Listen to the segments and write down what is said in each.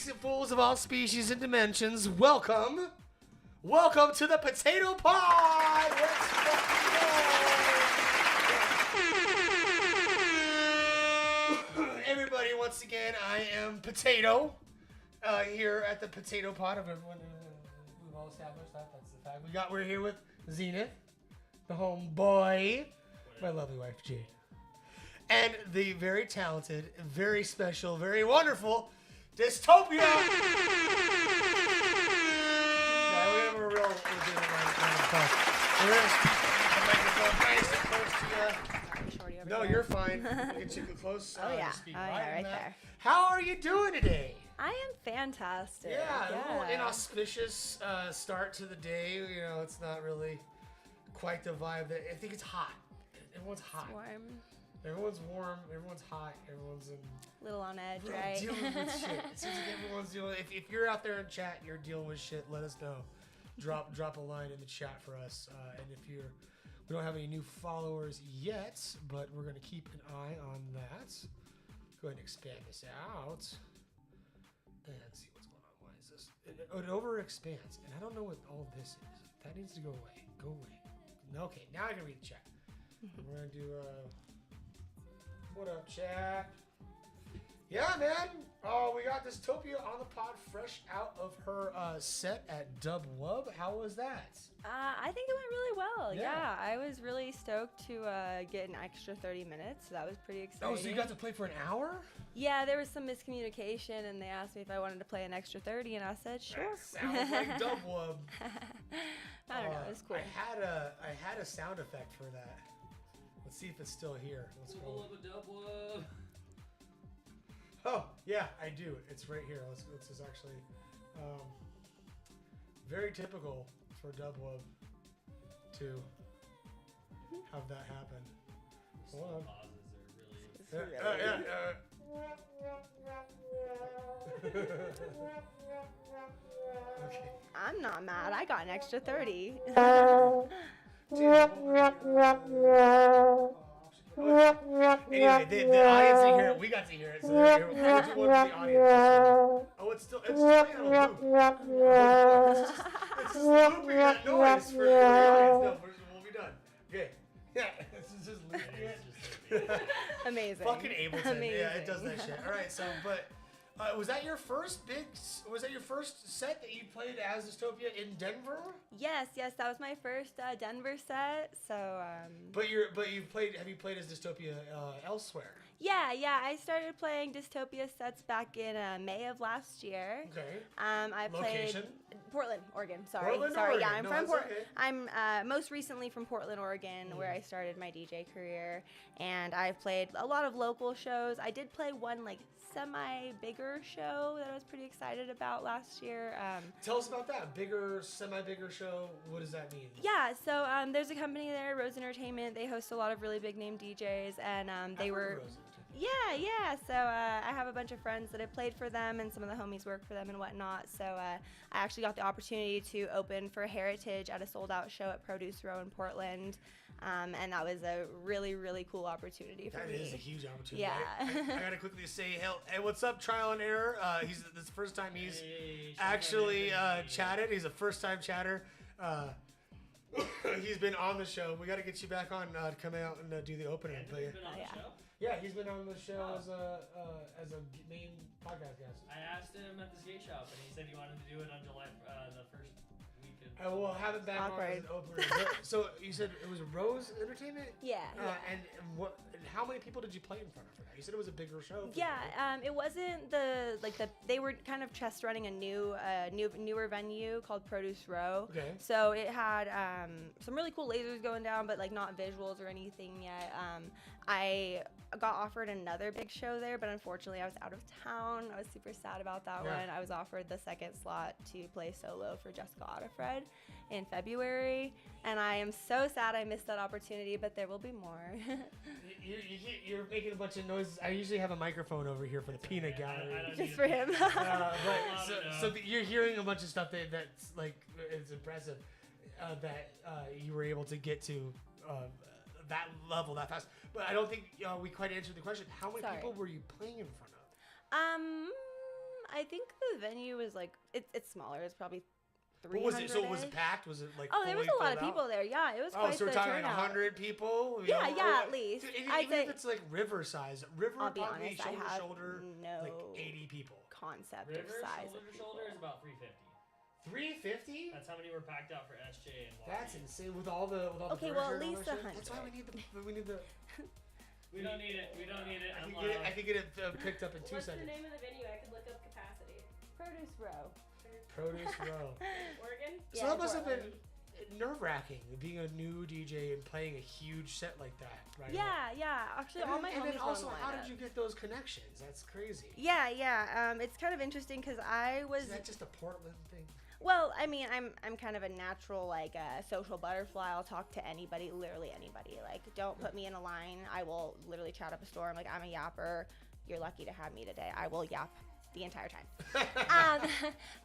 freaks and fools of all species and dimensions, welcome to the Potato Pod! Let's fucking go! Everybody, once again, I am Potato, here at the Potato Pod of everyone. We've all established that, that's the fact. We're here with Zenith, the homeboy, my lovely wife, Jade, and the very talented, very special, very wonderful Dystopia! Yeah, we have a real... We're going to speak the microphone nice and close to you. No, you're fine. Get you close. Oh, yeah. Speak right there. How are you doing today? I am fantastic. Yeah, a little inauspicious start to the day. You know, it's not really quite the vibe that... I think it's hot. Everyone's hot. It's warm. Everyone's warm. Everyone's hot. Everyone's in... Little on edge, right? Dealing with shit. It seems like everyone's dealing... If you're out there in chat and you're dealing with shit, let us know. Drop a line in the chat for us. And if you're... We don't have any new followers yet, but we're going to keep an eye on that. Go ahead and expand this out. And see what's going on. Why is this? It overexpands. And I don't know what all this is. That needs to go away. Go away. Okay, now I can read the chat. We're going to do... What up, chat? Yeah, man. Oh, we got Dystopia on the pod, fresh out of her set at Dub Wub. How was that? I think it went really well. Yeah. Yeah, I was really stoked to get an extra 30 minutes. So that was pretty exciting. Oh, so you got to play for an hour? Yeah, there was some miscommunication, and they asked me if I wanted to play an extra 30, and I said sure. That sounds like Dub Wub. I don't know. It was cool. I had a sound effect for that. Let's see if it's still here. Let's go. Oh, yeah, I do. It's right here. Let's just actually... very typical for Dubwub to have that happen. Hold on. Okay. I'm not mad. I got an extra 30. Anyway, the audience didn't hear it. We got to hear it. So we'll do one for the audience. Oh, it's still playing on a loop. It's just looping that noise for the audience. No, we'll be done. Okay. Yeah, this is just looping it. Amazing. Fucking Ableton. Amazing. Yeah, it does that shit. All right, so, but... was that your first set that you played as Dystopia in Denver? Yes, that was my first Denver set. So. But have you played as Dystopia elsewhere? Yeah. I started playing Dystopia sets back in May of last year. Okay. I played Location? Portland, Oregon. Sorry. Oregon? Yeah, I'm from Portland. Okay. I'm most recently from Portland, Oregon, where I started my DJ career, and I've played a lot of local shows. I did play one semi-bigger show that I was pretty excited about last year. Tell us about that. Semi-bigger show. What does that mean? Yeah, so there's a company there, Rose Entertainment. They host a lot of really big name DJs, and they were... Yeah. So I have a bunch of friends that have played for them, and some of the homies work for them and whatnot. So I actually got the opportunity to open for Heritage at a sold-out show at Produce Row in Portland. And that was a really, really cool opportunity for me. That is a huge opportunity. Yeah. I gotta quickly say, hey, what's up, Trial and Error? This is the first time he's actually chatted. He's a first-time chatter. He's been on the show. We gotta get you back on to come out and do the opening. He's been on the show? Yeah, he's been on the show as a main podcast guest. I asked him at the skate shop, and he said he wanted to do it on July the first weekend. We'll have it back Awkward. on as an opener. So you said it was Rose Entertainment? Yeah. And what? And how many people did you play in front of for that? You said it was a bigger show. Yeah, it wasn't they were kind of test running a newer venue called Produce Row. Okay. So it had some really cool lasers going down, but not visuals or anything yet. I got offered another big show there, but unfortunately I was out of town. I was super sad about that one. I was offered the second slot to play solo for Jessica Otterfred in February, and I am so sad I missed that opportunity, but there will be more. You're making a bunch of noises. I usually have a microphone over here for the peanut gallery. Just for him. So you're hearing a bunch of stuff that's it's impressive that you were able to get to that level that fast. But I don't think we quite answered the question. How many people were you playing in front of? I think the venue was like it's smaller. It's probably 300. What was it? So was it packed? Was it like? Oh, there was a lot of filled people out? there. Yeah, it was Oh, quite so we're the talking like turnout. 100 people? You Yeah, know, yeah, or- at least. Dude, I'd even say, if it's like river size, river I'll be probably honest, I shoulder to have shoulder, no like 80 people. concept River, of size shoulder of to shoulder is people. about 350. 350? That's how many were packed out for SJ and That's YB. insane with all the Okay, the well, at furniture and all least that shit. 100. That's why we need the. We don't need it. We don't need it. I I'm can get it. I loud. can get it picked up in 2 What's the seconds. name of the venue? I could look up capacity. Produce row. Produce row. Oregon? So Yeah, that must have been Portland. nerve-wracking being a new DJ and playing a huge set like that, right? Yeah. Actually, all my and homies then were also, on the how lineup. did you get those connections? That's crazy. Yeah. It's kind of interesting because I was. Is that just a Portland thing? Well, I mean, I'm kind of a natural like social butterfly. I'll talk to anybody, literally anybody. Like, don't put me in a line. I will literally chat up a storm. Like, I'm a yapper. You're lucky to have me today. I will yap the entire time.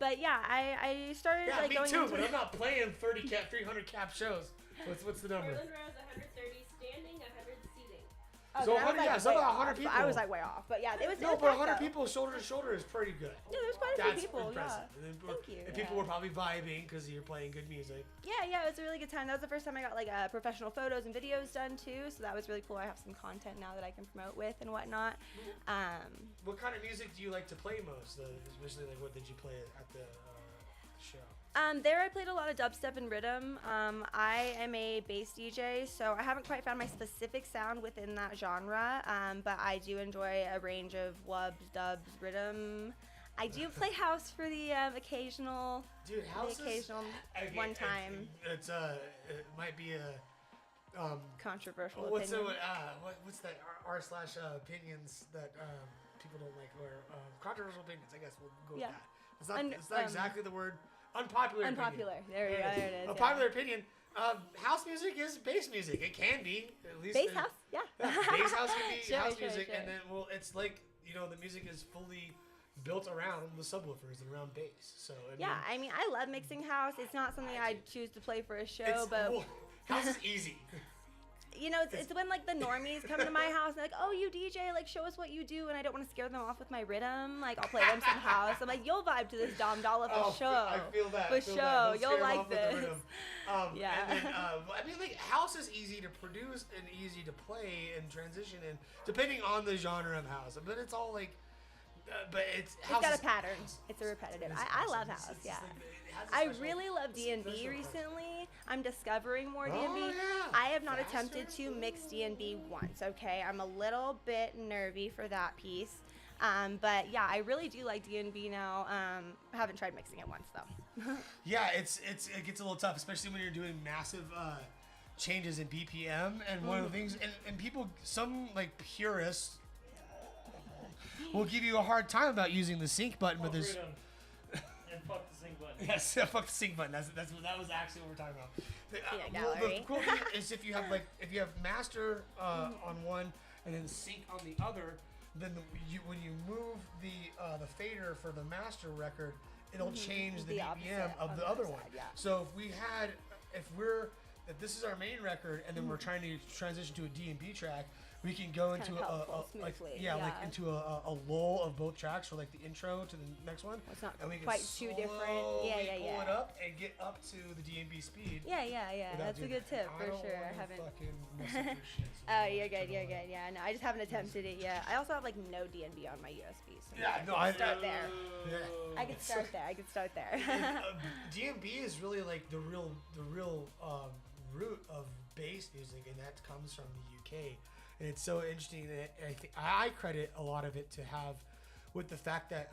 But yeah, I started Yeah, like me going too. into But I'm not playing 300 cap shows. What's the number? Portland Row is 130 standing, 100 seating. Oh, So then I was, 100 yeah, like, so way about off. 100 people. I was like way off, but yeah, it was. No, it was but packed, 100 though. people shoulder to shoulder is pretty good. Yeah, there's quite a That's few people. impressive. Yeah. And, then, Thank you, and people yeah. were probably vibing because you're playing good music. Yeah, it was a really good time. That was the first time I got like professional photos and videos done too, so that was really cool. I have some content now that I can promote with and whatnot. What kind of music do you like to play most? Especially like what did you play at the show? There I played a lot of dubstep and rhythm. I am a bass DJ, so I haven't quite found my specific sound within that genre, but I do enjoy a range of wubs, dubs, rhythm. I do play house for the occasional, Dude, house one time it might be a controversial what's opinion. what's that r/slash opinions that people don't like, or controversial opinions, I guess we'll go with Yeah. that. It's not exactly the word. Unpopular Unpopular. opinion. There we go. There it is. A popular opinion. House music is bass music. It can be, at least. Bass house, yeah. Bass house can be Sure, house sure, music, sure. and then it's like the music is fully built around the subwoofers and around bass. So I mean, I love mixing house. It's not something I'd choose to play for a show, it's, but well, house is easy. it's when like the normies come to my house and they're like, oh, you DJ, like show us what you do, and I don't want to scare them off with my rhythm. Like I'll play them some house. I'm like, you'll vibe to this Dom Dollar for sure. I feel that. For feel sure, that. Don't you'll scare 'em like off with the this. rhythm. Yeah. And then, I mean, like house is easy to produce and easy to play and transition in, depending on the genre of house. But it's all like, but it's house got is- a pattern. It's a repetitive. I love house. It's Yeah. like, it has a I special- really love D&B special recently. I'm discovering more Oh, D&B. yeah. I have not Faster? attempted to mix D&B once, okay? I'm a little bit nervy for that piece. But yeah, I really do like D&B now. Haven't tried mixing it once though. Yeah, it gets a little tough, especially when you're doing massive changes in BPM. And one of the things, and people, some like purists, will give you a hard time about using the sync button, but there's. Freedom. And fuck the sync button. Yes, fuck the sync button. That was actually what we're talking about. Peanut Well, the gallery. cool thing is if you have master on one and then sync on the other, then when you move the fader for the master record, it'll change the The BPM opposite of on the the other other one. side, yeah. So if this is our main record and then we're trying to transition to a D&B track, we can go into Kind of helpful, smoothly, like yeah. into a lull of both tracks for like the intro to the next one. It's not and we can quite too different. slowly Yeah. pull it up and get up to the D&B speed. Yeah. without That's a doing good that. tip I for don't sure. I wanna haven't. fucking mess up your shit, so Oh, I'll you're turn good. it You're on. good. Yeah. No, I just haven't attempted it yet. I also have like no D&B on my USB. So Yeah, no, I can start there. Yeah. I can start there. I can start there. D&B is really like the real root of bass music, and that comes from the UK. And it's so interesting that I think I credit a lot of it to have with the fact that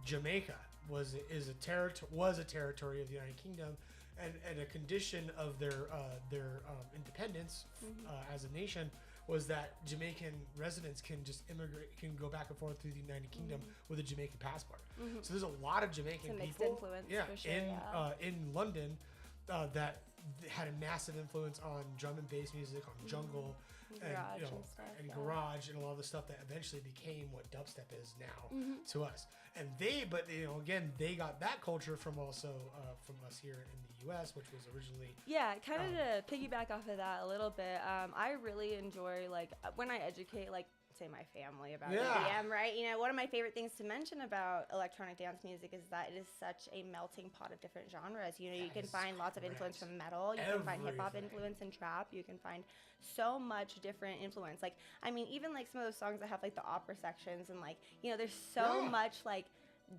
Jamaica was a territory of the United Kingdom, and a condition of their independence as a nation was that Jamaican residents can just can go back and forth through the United Kingdom with a Jamaican passport. So there's a lot of Jamaican It's a mixed people, influence, yeah, for sure, in London that had a massive influence on drum and bass music, on jungle, Garage and stuff, and yeah. garage, and a lot of the stuff that eventually became what dubstep is now to us. And they got that culture from also from us here in the U.S., which was originally Yeah, kind of to piggyback off of that a little bit. I really enjoy like when I educate like say my family about Yeah. EDM, right? You know, one of my favorite things to mention about electronic dance music is that it is such a melting pot of different genres. You know, you can is find lots of influence correct. from metal, you can find hip hop Everything. influence and trap, you can find so much different influence. Like, I mean, even like some of those songs that have like the opera sections and like, you know, there's so Yeah. much like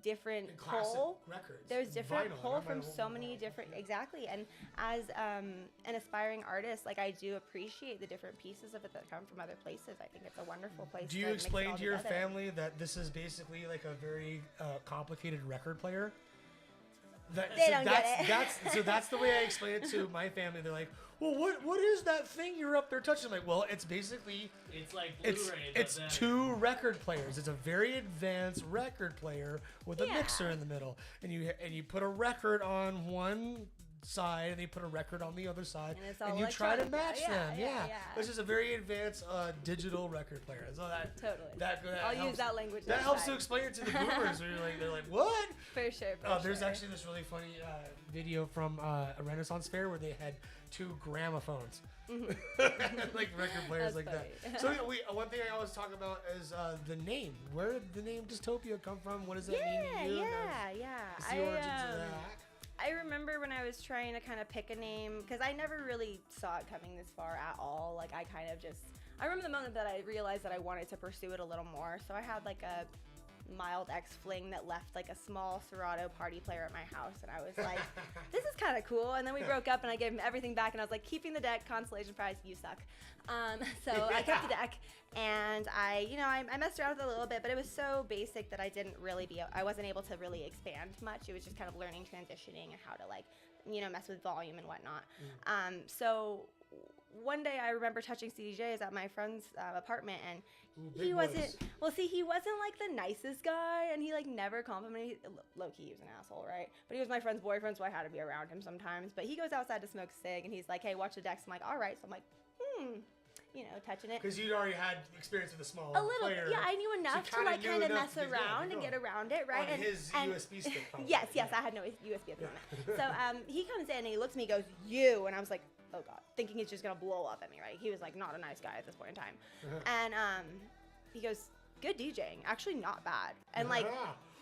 different And classic pull. records. There's different Vinyl. I pull got my from whole so many vinyl. different Yeah. exactly. And as an aspiring artist, like I do appreciate the different pieces of it that come from other places. I think it's a wonderful place. Do you to mix it explain all to your together. family that this is basically like a very complicated record player? They don't get it. That's the way I explain it to my family. They're like, "Well, what is that thing you're up there touching?" I'm like, well, it's basically It's like Blu-ray. it's two record players. It's a very advanced record player with a Yeah. mixer in the middle, and you put a record on one side and you put a record on the other side, And it's all you try to electronic. match Yeah, them. yeah, yeah. This is a very advanced digital record player. So Totally. that I'll helps. use that language. That next helps to time. explain it to the boomers. Where they're like, what? For sure. There's sure. actually this really funny video from a Renaissance fair where they had two gramophones, like record players That's like funny. that. So one thing I always talk about is the name. Where did the name dystopia come from? What does that mean to you? Yeah. What's the origins of that? I remember when I was trying to kind of pick a name, because I never really saw it coming this far at all. Like, I remember the moment that I realized that I wanted to pursue it a little more. So I had like a mild ex-fling that left like a small Serato party player at my house, and I was like, this is kind of cool. And then we broke up and I gave him everything back, and I was like, keeping the deck, consolation prize, you suck. So I kept the deck, and I messed around with it a little bit, but it was so basic that I wasn't able to really expand much. It was just kind of learning, transitioning, and how to like, mess with volume and whatnot. So one day I remember touching CDJs at my friend's apartment, and he wasn't like the nicest guy, and he like never complimented. Low-key, he was an asshole, right? But he was my friend's boyfriend, so I had to be around him sometimes. But he goes outside to smoke a cig, and he's like, hey, watch the decks. I'm like, all right. So I'm like, touching it. Because you'd already had experience with a small A little player. bit, yeah. I knew enough you to like knew kind of enough mess to around and get around it, right? On his USB stick. Probably. Yes, I had no USB at the moment. So he comes in and he looks at me, he goes, you, and I was like, oh god, thinking he's just gonna blow up at me, right? He was like not a nice guy at this point in time, and he goes, good DJing, actually not bad, and like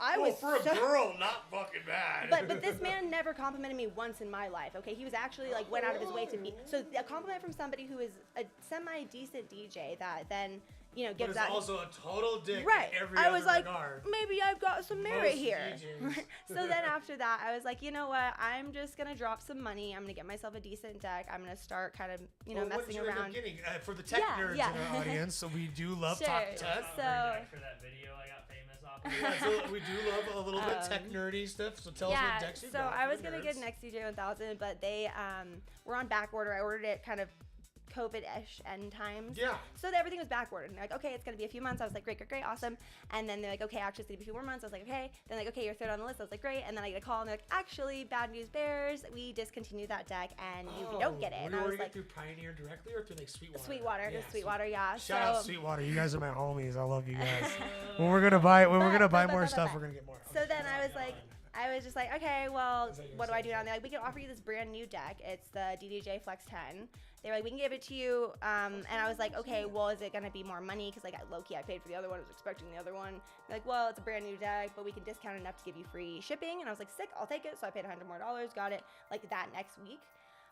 I was for a girl, not fucking bad. but this man never complimented me once in my life. Okay, he was actually like went out of his way to be. So a compliment from somebody who is a semi decent DJ that then but gives it's that. also a total dick Right. in every I was other like, regard. maybe I've got some merit Most here. DJs. So then after that, I was like, you know what? I'm just gonna drop some money. I'm gonna get myself a decent deck. I'm gonna start kind of, What did messing you end up around. getting? For the tech nerds yeah. in our audience, so we do love Sure. talk tech. So- for that video, I got famous off of Yeah, so we do love a little bit tech nerdy stuff. So tell us what decks you so got. I for was the gonna nerds. get an XDJ 1000, but they were on back order. I ordered it kind of COVID-ish end times. Yeah. So everything was back ordered. And they're like, okay, it's gonna be a few months. I was like, great, awesome. And then they're like, okay, actually, it's gonna be a few more months. I was like, okay. Then like, okay, you're third on the list. I was like, great. And then I get a call, and they're like, actually, bad news bears, we discontinued that deck, and you don't get it. Were And you I was ordering like, it through Pioneer directly or through like Sweetwater? Sweetwater, Yeah, just Sweetwater, yeah. Shout out So- Sweetwater. You guys are my homies. I love you guys. When we're gonna buy more but- stuff, we're gonna get more. So then I was just like, okay, well, Is that your what do I do now? cell And they're like, we can offer you this brand new deck. It's the DDJ Flex 10. They were like, we can give it to you. And I was like, okay, well, is it going to be more money? Because, like, low-key, I paid for the other one. I was expecting the other one. They're like, well, it's a brand new deck, but we can discount enough to give you free shipping. And I was like, sick, I'll take it. So I paid $100 more, got it, like, that next week.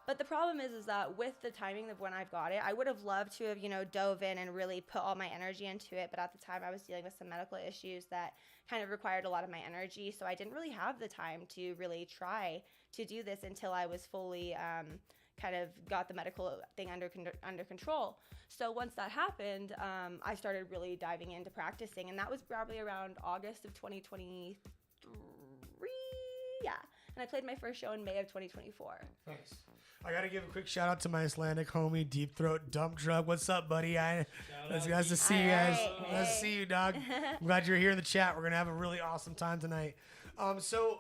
But the problem is that with the timing of when I've got it, I would have loved to have, dove in and really put all my energy into it. But at the time, I was dealing with some medical issues that kind of required a lot of my energy. So I didn't really have the time to really try to do this until I was fully kind of got the medical thing under control. So once that happened, I started really diving into practicing. And that was probably around August of 2023. Yeah. And I played my first show in May of 2024. Nice. I gotta give a quick shout out to my Icelandic homie, Deep Throat Dump Drug. What's up, buddy? It's nice to see you guys. Alright, Nice to hey. see you, dog. I'm glad you're here in the chat. We're gonna have a really awesome time tonight. So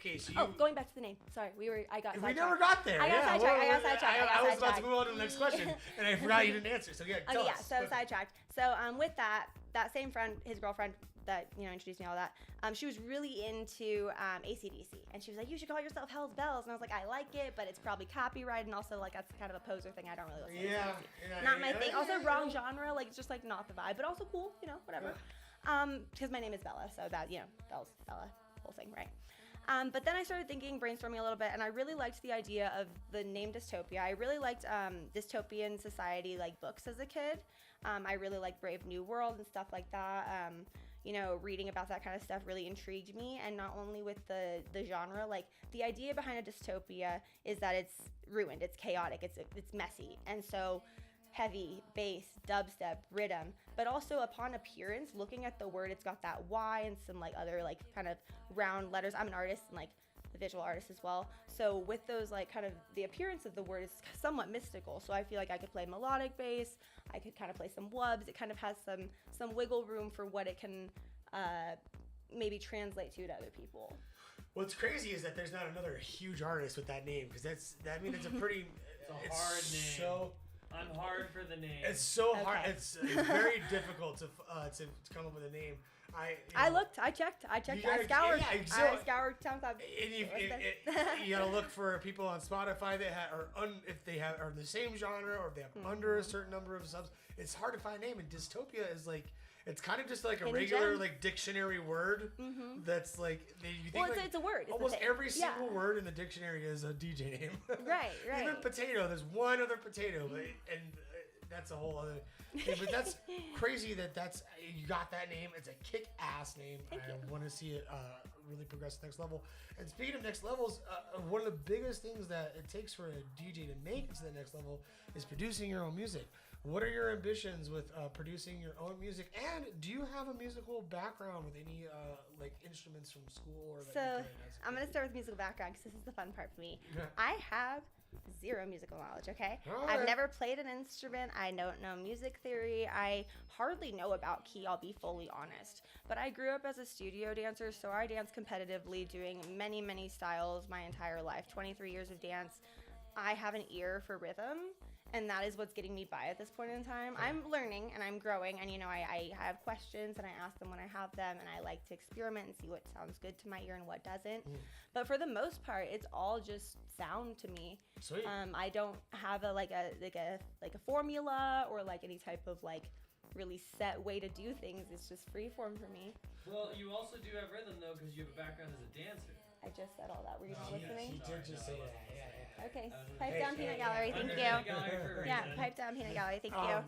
you. Oh, going back to the name. Sorry, I got We sidetracked. never got there. I got sidetracked. I was about to move on to the next question, and I forgot you didn't answer. So yeah, tell Okay, us. so sidetracked. So with that same friend, his girlfriend, that introduced me to all that, she was really into AC/DC, and she was like, you should call yourself Hell's Bells, and I was like, I like it, but it's probably copyright, and also like that's kind of a poser thing. I don't really listen to AC/DC. Not my thing. Also wrong genre, like it's just like not the vibe, but also cool, whatever. Because my name is Bella, so that Bells, Bella, whole thing, right? But then I started brainstorming a little bit, and I really liked the idea of the name dystopia. I really liked dystopian society like books as a kid. I really liked Brave New World and stuff like that. Reading about that kind of stuff really intrigued me, and not only with the genre, like the idea behind a dystopia is that it's ruined, it's chaotic, it's messy, and so heavy bass, dubstep, rhythm, but also upon appearance, looking at the word, it's got that Y and some like other like kind of round letters. I'm an artist and like a visual artist as well, so with those like kind of the appearance of the word is somewhat mystical, so I feel like I could play melodic bass, I could kind of play some wubs, it kind of has some wiggle room for what it can maybe translate to other people. What's crazy is that there's not another huge artist with that name, because it's a pretty it's a hard name. I'm hard for the name. It's so hard. It's very difficult to come up with a name. I looked. I checked. I scoured. I scoured SoundCloud. And you gotta look for people on Spotify that if they are the same genre, or if they have under a certain number of subs. It's hard to find a name. And dystopia is like, it's kind of just like a regular like dictionary word. That's like it's a word. It's almost every single word in the dictionary is a DJ name. Right. Even potato. There's one other potato, and that's a whole other thing. But that's crazy that you got that name. It's a kick-ass name. Thank you. I want to see it really progress to the next level. And speaking of next levels, one of the biggest things that it takes for a DJ to make it to the next level is producing your own music. What are your ambitions with producing your own music? And do you have a musical background with any like instruments from school? So I'm going to start with musical background because this is the fun part for me. Yeah. I have zero musical knowledge, okay? I've never played an instrument. I don't know music theory. I hardly know about key, I'll be fully honest. But I grew up as a studio dancer, so I dance competitively, doing many, many styles my entire life. 23 years of dance. I have an ear for rhythm, and that is what's getting me by at this point in time. I'm learning and I'm growing, and I have questions and I ask them when I have them, and I like to experiment and see what sounds good to my ear and what doesn't. But for the most part, it's all just sound to me. Sweet. I don't have a formula or like any type of like really set way to do things. It's just free form for me. Well, you also do have rhythm though, because you have a background as a dancer. I just said all that. Were you not listening? He did just say that. Yeah. Okay, pipe down, peanut gallery. Thank you. Yeah, pipe down, peanut gallery. Thank you.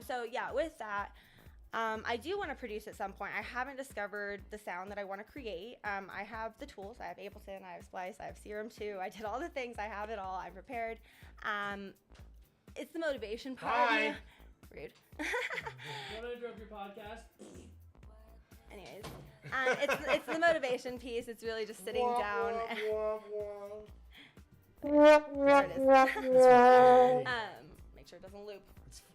So yeah, with that, I do want to produce at some point. I haven't discovered the sound that I want to create. I have the tools. I have Ableton. I have Splice. I have Serum 2. I did all the things. I have it all. I'm prepared. It's the motivation part. Hi. Rude. You want to interrupt your podcast? Anyways, it's the motivation piece. It's really just sitting down. There it is. Make sure it doesn't loop.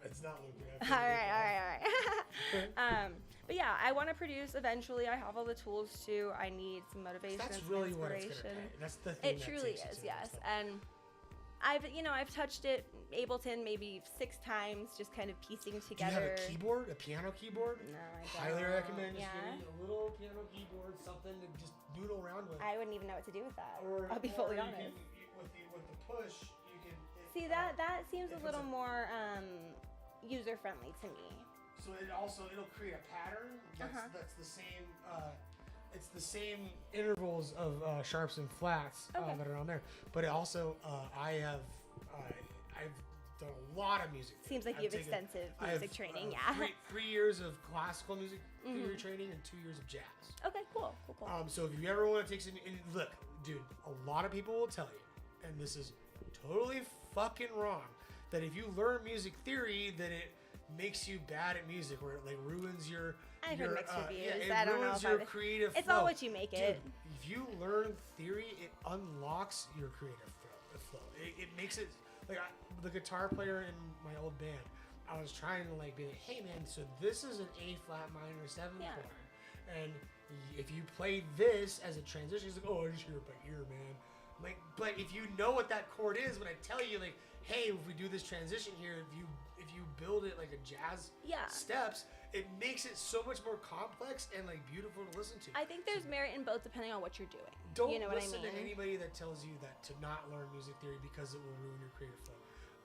It's not looping. All right. But yeah, I want to produce eventually. I have all the tools too. I need some motivation, That's really some what it's inspiration. gonna pay. That's the thing. It truly is, yes. And I've touched it, Ableton, maybe 6 times, just kind of piecing together. Do you have a keyboard, a piano keyboard? No, I don't. Highly recommend just Yeah. getting a little piano keyboard, something to just doodle around with. I wouldn't even know what to do with that. Or, I'll be or fully you honest. Can, with the push, you can. See, that seems a little more user friendly to me. So it'll create a pattern that's the same. It's the same intervals of sharps and flats that are on there. But it also, I've done a lot of music. Seems like you have extensive music training, yeah. 3 years of classical music theory training and 2 years of jazz. Okay, cool. So if you ever want to take some, and look, dude, a lot of people will tell you, and this is totally fucking wrong, that if you learn music theory, that it makes you bad at music, or it like ruins your. I've heard mixed reviews. It I don't know ruins about your it. creative It's flow. all what you make it. Dude, if you learn theory, it unlocks your creative flow. It makes it like the guitar player in my old band. I was trying to like be like, hey man, so this is an A flat minor 7 chord, and if you play this as a transition, it's like, oh, I just hear it by ear, man. Like, but if you know what that chord is, when I tell you, like, hey, if we do this transition here, if you build it like a jazz steps, it makes it so much more complex and like beautiful to listen to. I think there's merit in both depending on what you're doing. Don't you know listen what I mean? to anybody that tells you that to not learn music theory because it will ruin your creative flow.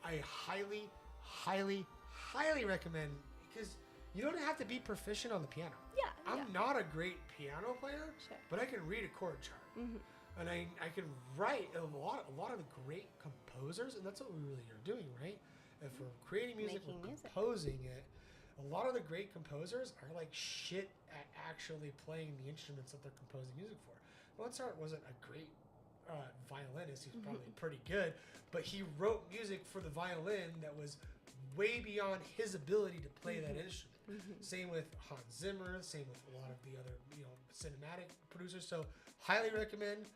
I highly, highly, highly recommend, because you don't have to be proficient on the piano. Yeah. I'm not a great piano player, Sure. but I can read a chord chart. Mm-hmm. And I can write a lot of the great composers, and that's what we really are doing, right? If we're creating music, Making we're music. composing it. A lot of the great composers are like shit at actually playing the instruments that they're composing music for. Mozart wasn't a great violinist. He was probably pretty good, but he wrote music for the violin that was way beyond his ability to play that instrument. Same with Hans Zimmer, same with a lot of the other, cinematic producers. So highly recommend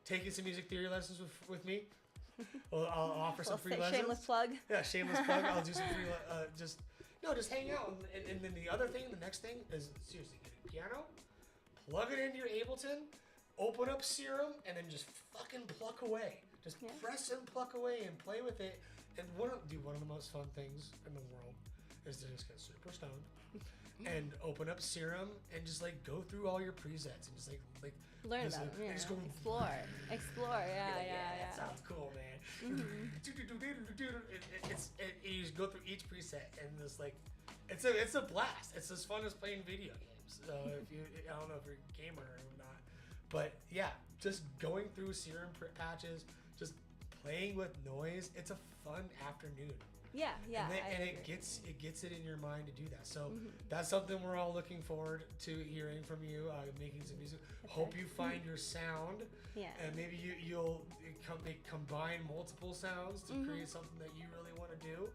taking some music theory lessons with me. I'll offer some free lessons. Shameless plug. Yeah, shameless plug. I'll do some free just hang out. And then the other thing, the next thing is seriously get a piano, plug it into your Ableton, open up Serum, and then just fucking pluck away. Just press and pluck away and play with it. And one of the most fun things in the world is to just get super stoned and open up Serum and just like go through all your presets and just like Learn just, about like, it. just go Explore. Yeah. that sounds cool, man. You just go through each preset and just like it's a blast. It's as fun as playing video games. So if you, I don't know if you're a gamer or not, but yeah, just going through Serum patches, just playing with noise. It's a fun afternoon. Yeah. And it gets it in your mind to do that. So that's something we're all looking forward to hearing from you, making some music. Hope you find your sound. Yeah. And maybe you'll combine multiple sounds to create something that you really want to do.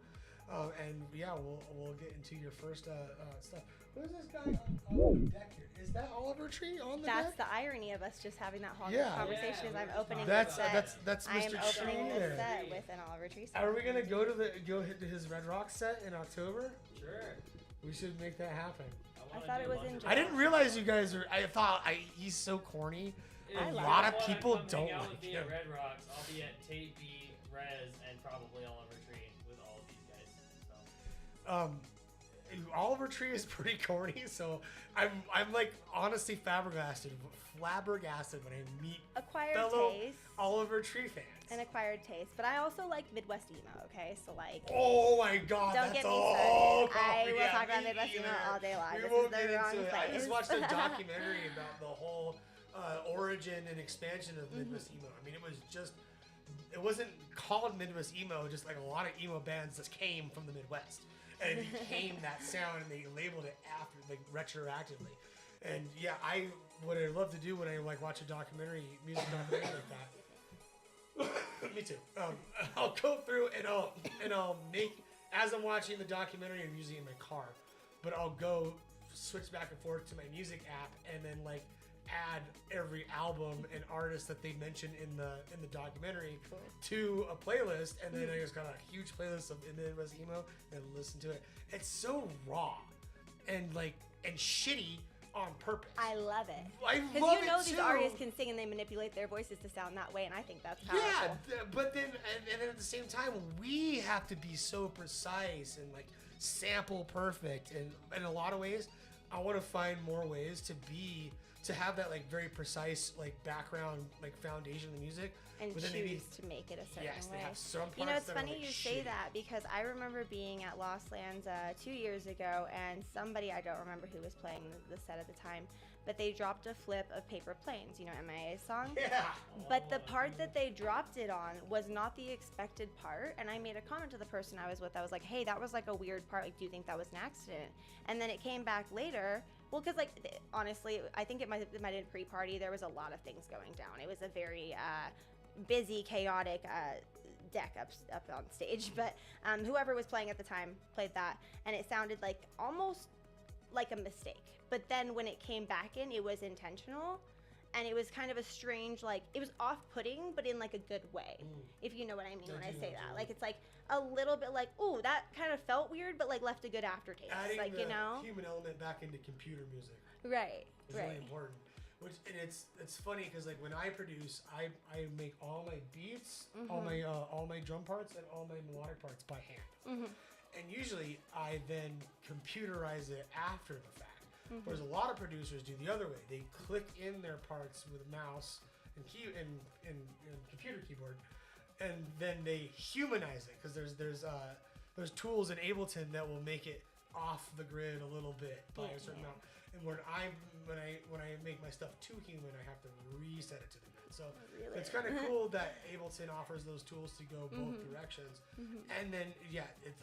And yeah, we'll get into your first stuff. What is this guy on the deck here? Is that Oliver Tree on the deck? That's the irony of us just having that whole Yeah. conversation. Is I'm opening That's the set. that's I am Mr. opening Tree the there. set with an Oliver Tree song. Are we gonna go hit his Red Rock set in October? Sure. We should make that happen. I thought it was in I didn't realize you guys are. I thought he's so corny. A lot of people don't hang out like with me him. at Red Rocks. I'll be at Tate B, Rez, and probably Oliver Tree with all of these guys. So. Oliver Tree is pretty corny, so I'm like honestly flabbergasted when I meet Acquired fellow taste. Oliver Tree fans. An acquired taste, but I also like Midwest emo. Okay, so like. Oh my God! Don't that's get me all. started. I will talk about me Midwest emo either. all day long. We This won't is the get wrong into it. place. I just watched a documentary about the whole origin and expansion of Midwest emo. I mean, it wasn't called Midwest emo. Just like a lot of emo bands that came from the Midwest, and it became that sound, and they labeled it after, like retroactively. And yeah, what I love to do when I like watch a music documentary like that. Me too. I'll go through and I'll make, as I'm watching the documentary, I'm usually in my car, but I'll go switch back and forth to my music app and then like add every album and artist that they mentioned in the documentary to a playlist, and then I just got a huge playlist of Midwest emo and listen to it. It's so raw and shitty on purpose. I love it. I Because love you know it these too. artists can sing and they manipulate their voices to sound that way, and I think that's powerful. Yeah, but then and then at the same time, we have to be so precise and like sample perfect. And in a lot of ways, I want to find more ways to have that like very precise like background like foundation of the music. And but choose then maybe, to make it a certain yes, way. they have some parts You know, it's that are, funny like, you say shitty. that because I remember being at Lost Lands 2 years ago, and somebody, I don't remember who was playing the set at the time, but they dropped a flip of Paper Planes, you know, MIA's song. Yeah. But the part that they dropped it on was not the expected part, and I made a comment to the person I was with. I was like, hey, that was like a weird part. Like, do you think that was an accident? And then it came back later. Well, because like honestly, I think it might have been pre-party. There was a lot of things going down. It was a very busy, chaotic deck up on stage. But whoever was playing at the time played that, and it sounded like almost like a mistake. But then when it came back in, it was intentional. And it was kind of a strange, like, it was off-putting, but in, like, a good way, if you know what I mean when I say that. Like, it's, like, a little bit like, ooh, that kind of felt weird, but, like, left a good aftertaste. Adding like, the you know? human element back into computer music Right, is right. really important. And it's funny because like when I produce, I make all my beats, all my drum parts, and all my melodic parts by hand. And usually I then computerize it after the fact. Whereas a lot of producers do the other way. They click in their parts with a mouse and computer keyboard, and then they humanize it because there's tools in Ableton that will make it off the grid a little bit by a certain amount. And when I make my stuff too human, I have to reset it to the grid. So it's kind of cool that Ableton offers those tools to go both directions. And then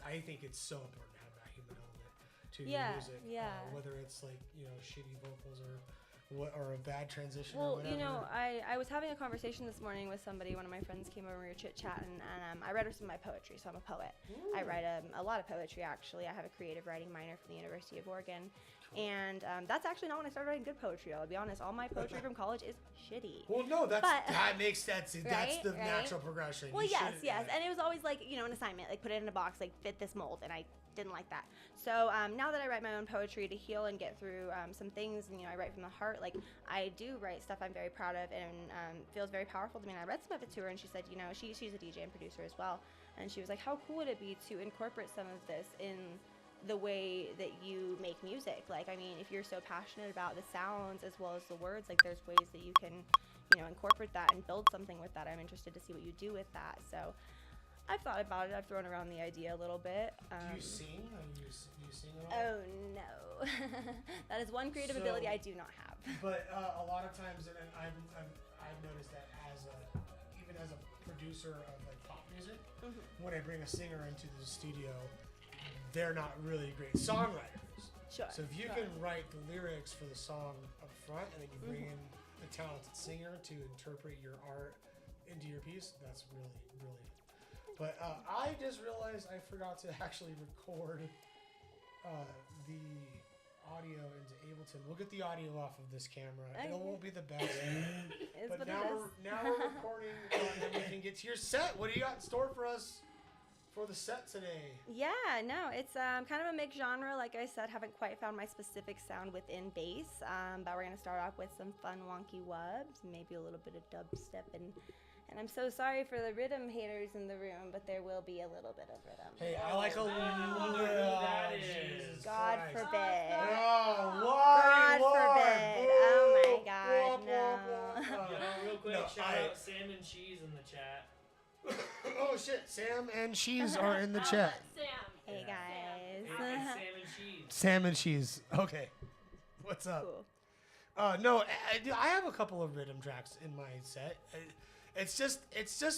I think it's so important to have that human element to your music. Whether it's like shitty vocals or a bad transition. Well, or whatever. I was having a conversation this morning with somebody. One of my friends came over, we were chit-chatting, and I read her some of my poetry, so I'm a poet. Ooh. I write a lot of poetry, actually. I have a creative writing minor from the University of Oregon. Cool. And that's actually not when I started writing good poetry, I'll be honest. All my poetry from college is shitty. Well, no, that makes sense. That's the natural progression. Well, yes. And it was always like, an assignment, like put it in a box, like fit this mold, and I didn't like that. So now that I write my own poetry to heal and get through some things, and I write from the heart, like I do write stuff I'm very proud of and feels very powerful to me. And I read some of it to her, and she said, she's a DJ and producer as well, and she was like, how cool would it be to incorporate some of this in the way that you make music? Like, I mean, if you're so passionate about the sounds as well as the words, like there's ways that you can, incorporate that and build something with that. I'm interested to see what you do with that. So I've thought about it. I've thrown around the idea a little bit. Do you sing? Do you sing at all? Oh, no. That is one creative ability I do not have. But a lot of times, and I've noticed that even as a producer of like pop music, when I bring a singer into the studio, they're not really great songwriters. Sure. So if you can write the lyrics for the song up front, and then you bring in a talented singer to interpret your art into your piece, that's really, really. But I just realized I forgot to actually record the audio into Ableton. We'll get the audio off of this camera. It won't be the best. But now we're recording, and we can get to your set. What do you got in store for us for the set today? Yeah, no, it's kind of a mixed genre. Like I said, haven't quite found my specific sound within bass, but we're going to start off with some fun wonky wubs, maybe a little bit of dubstep, and I'm so sorry for the rhythm haters in the room, but there will be a little bit of rhythm. Hey, I like a little bit. That is. God forbid. Oh, why? God forbid. Oh my God, no. Real quick, No, shout out Sam and Cheese in the chat. Oh shit, Sam and Cheese are in the chat. Sam. Hey guys. Hey, it's Sam and Cheese. Sam and Cheese. Okay. What's up? Cool. No, I have a couple of rhythm tracks in my set. It's just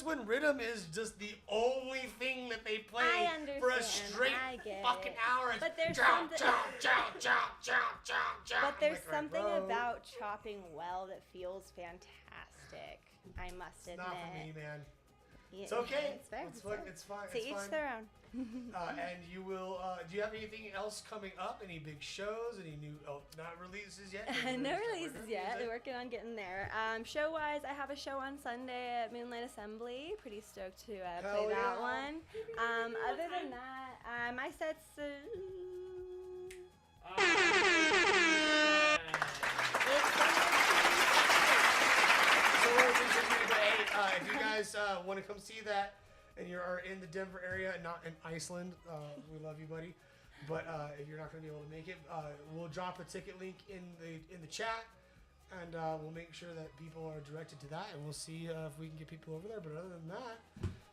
when rhythm is just the only thing that they play for a straight fucking hour. But there's something about chopping well that feels fantastic. I must admit. It's not for me, man. Yeah, It's okay. It's fair. It's fine. To each their own. And you will. Do you have anything else coming up? Any big shows? Any new? Oh, not releases yet. No releases yet. They're working on getting there. Show-wise, I have a show on Sunday at Moonlight Assembly. Pretty stoked to play that one. Other than that, my set's. If you guys want to come see that, and you are in the Denver area and not in Iceland, we love you, buddy. But if you're not going to be able to make it, we'll drop a ticket link in the chat, and we'll make sure that people are directed to that, and we'll see if we can get people over there. But other than that,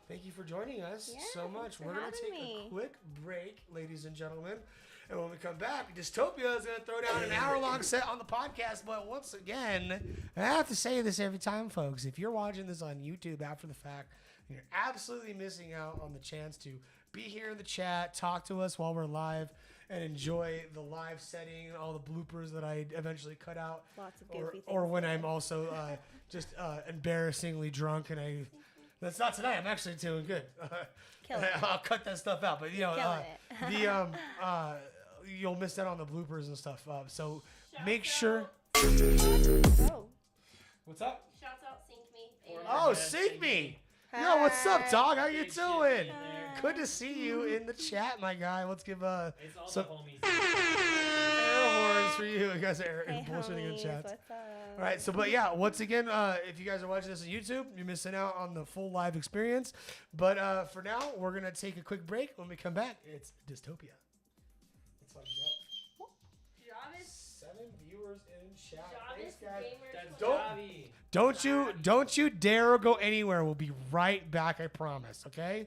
thank you for joining us so much. We're going to take a quick break, ladies and gentlemen. And when we come back, Dystopia is going to throw down an hour-long set on the podcast. But once again, I have to say this every time, folks. If you're watching this on YouTube after the fact, you're absolutely missing out on the chance to be here in the chat, talk to us while we're live, and enjoy the live setting and all the bloopers that I eventually cut out. Lots of goofy things. Or when I'm also just embarrassingly drunk and I... That's not tonight. I'm actually doing good. I'll cut that stuff out. But, you'll miss out on the bloopers and stuff. So make sure... What's up? Shouts out Sync Me. Oh, Sync Me. Yo, what's up, dog? How you doing? Good to see you in the chat, my guy. Let's give some air horns for you. You guys are bullshitting in chat. What's up? All right, so but yeah, once again, if you guys are watching this on YouTube, you're missing out on the full live experience. But for now, we're gonna take a quick break. When we come back, it's Dystopia. Let's find out. Jarvis. 7 viewers in chat. Jarvis Thanks, guys. Gamer. That's 20. Javi. Don't you dare go anywhere. We'll be right back. I promise. Okay.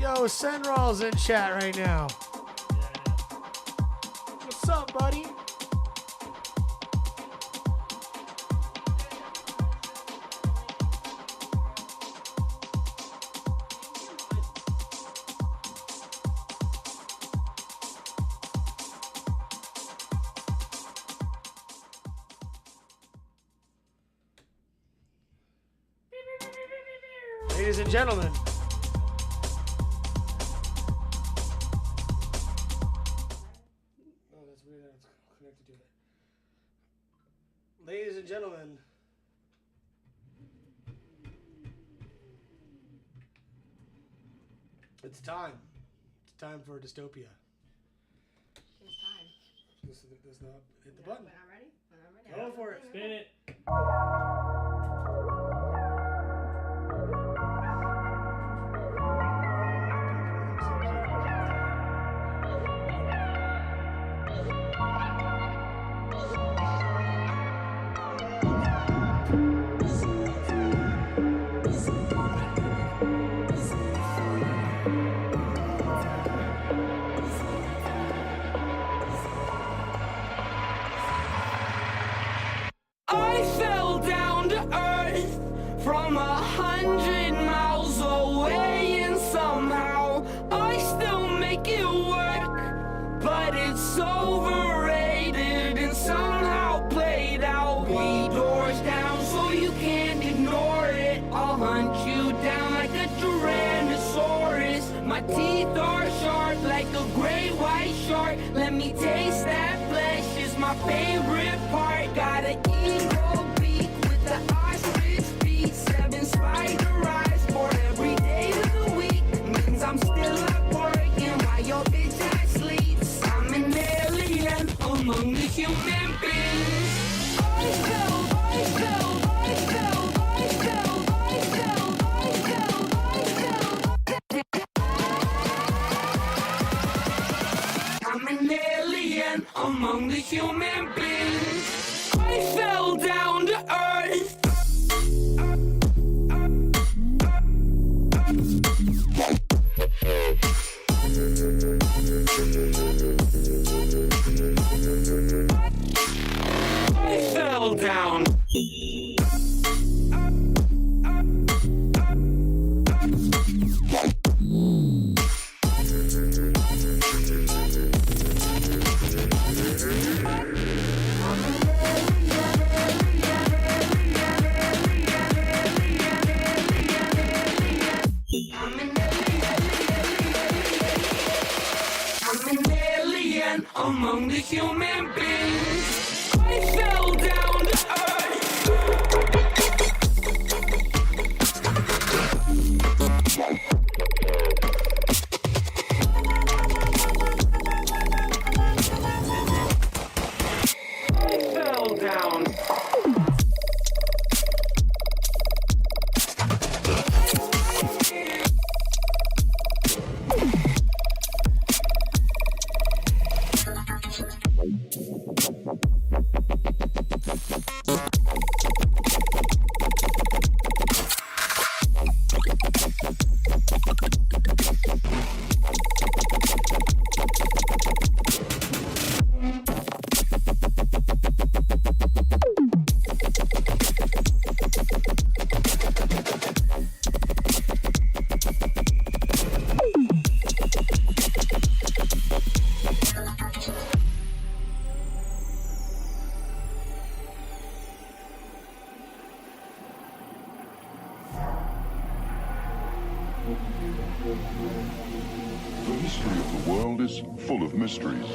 Yo, Senral's in chat right now. What's up, buddy? Ladies and gentlemen. Oh, that's weird that it's connected to it. Ladies and gentlemen. It's time. It's time for dystopia. It's time. This not hit the button. When I'm ready. When I'm ready. Go for it. Spin it. I fell down to earth from 100 miles away, and somehow I still make it work. But it's overrated and somehow played out. We doors down so you can't ignore it. I'll hunt you down like a Tyrannosaurus. My teeth are sharp like a great white shark. Let me taste that flesh, is my favorite part. Got an eagle beak with the ostrich feet. 7 spider eyes for every day of the week. Means I'm still up working while your bitch ass sleeps. I'm an alien among the human beings. I fell, I fell, I fell, I fell, I fell, I fell, I fell. I'm an alien among the human beings. I fell down to earth. I fell down. I'm an alien among the human beings. I fell down to earth. I fell down. The history of the world is full of mysteries.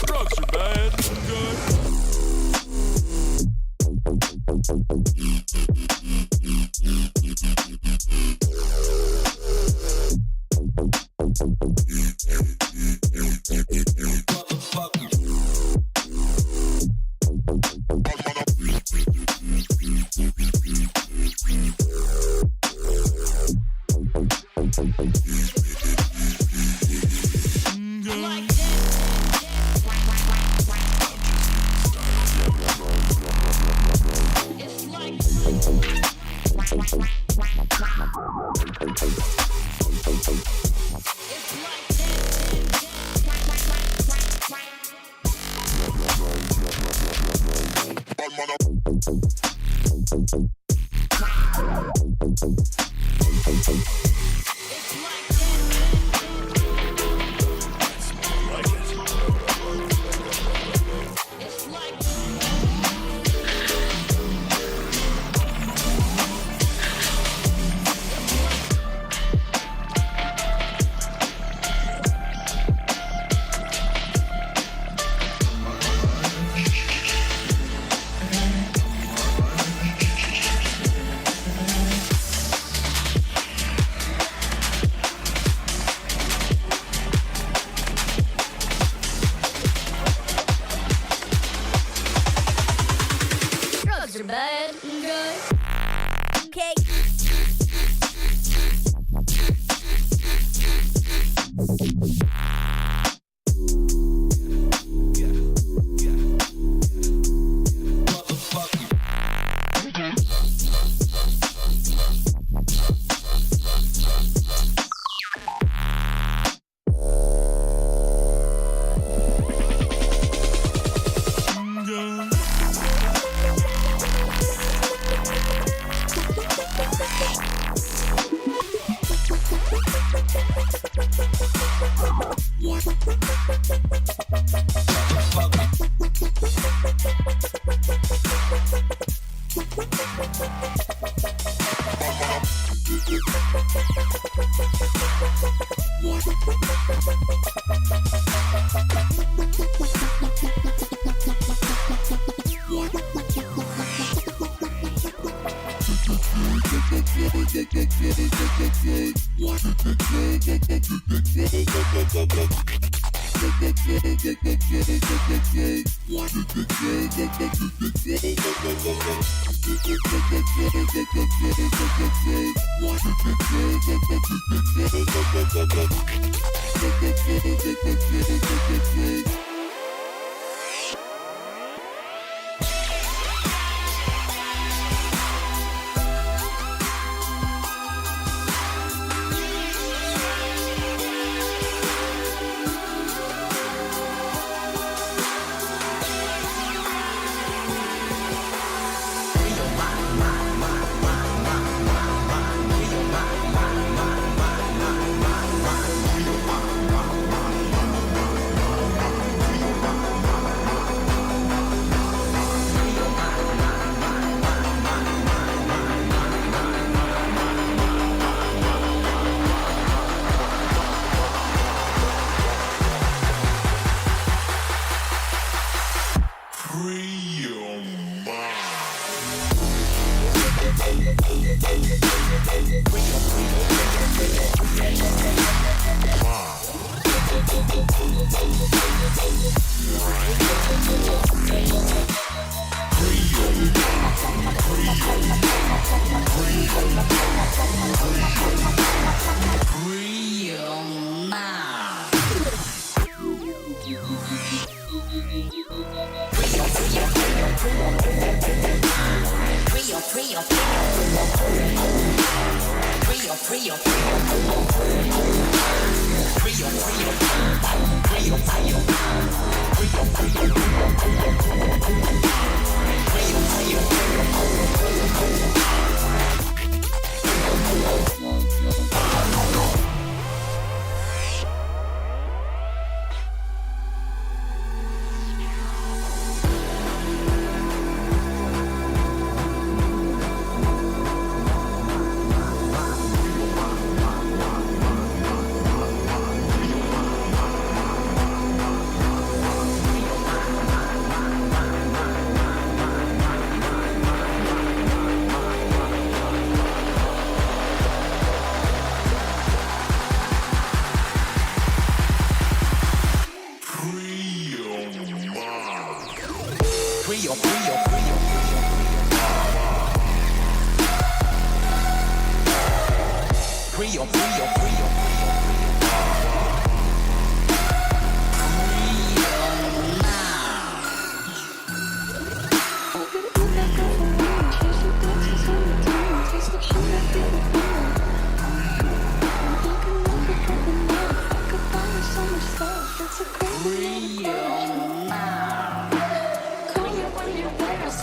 Drugs are bad. Good. Drugs are bad and good. Okay.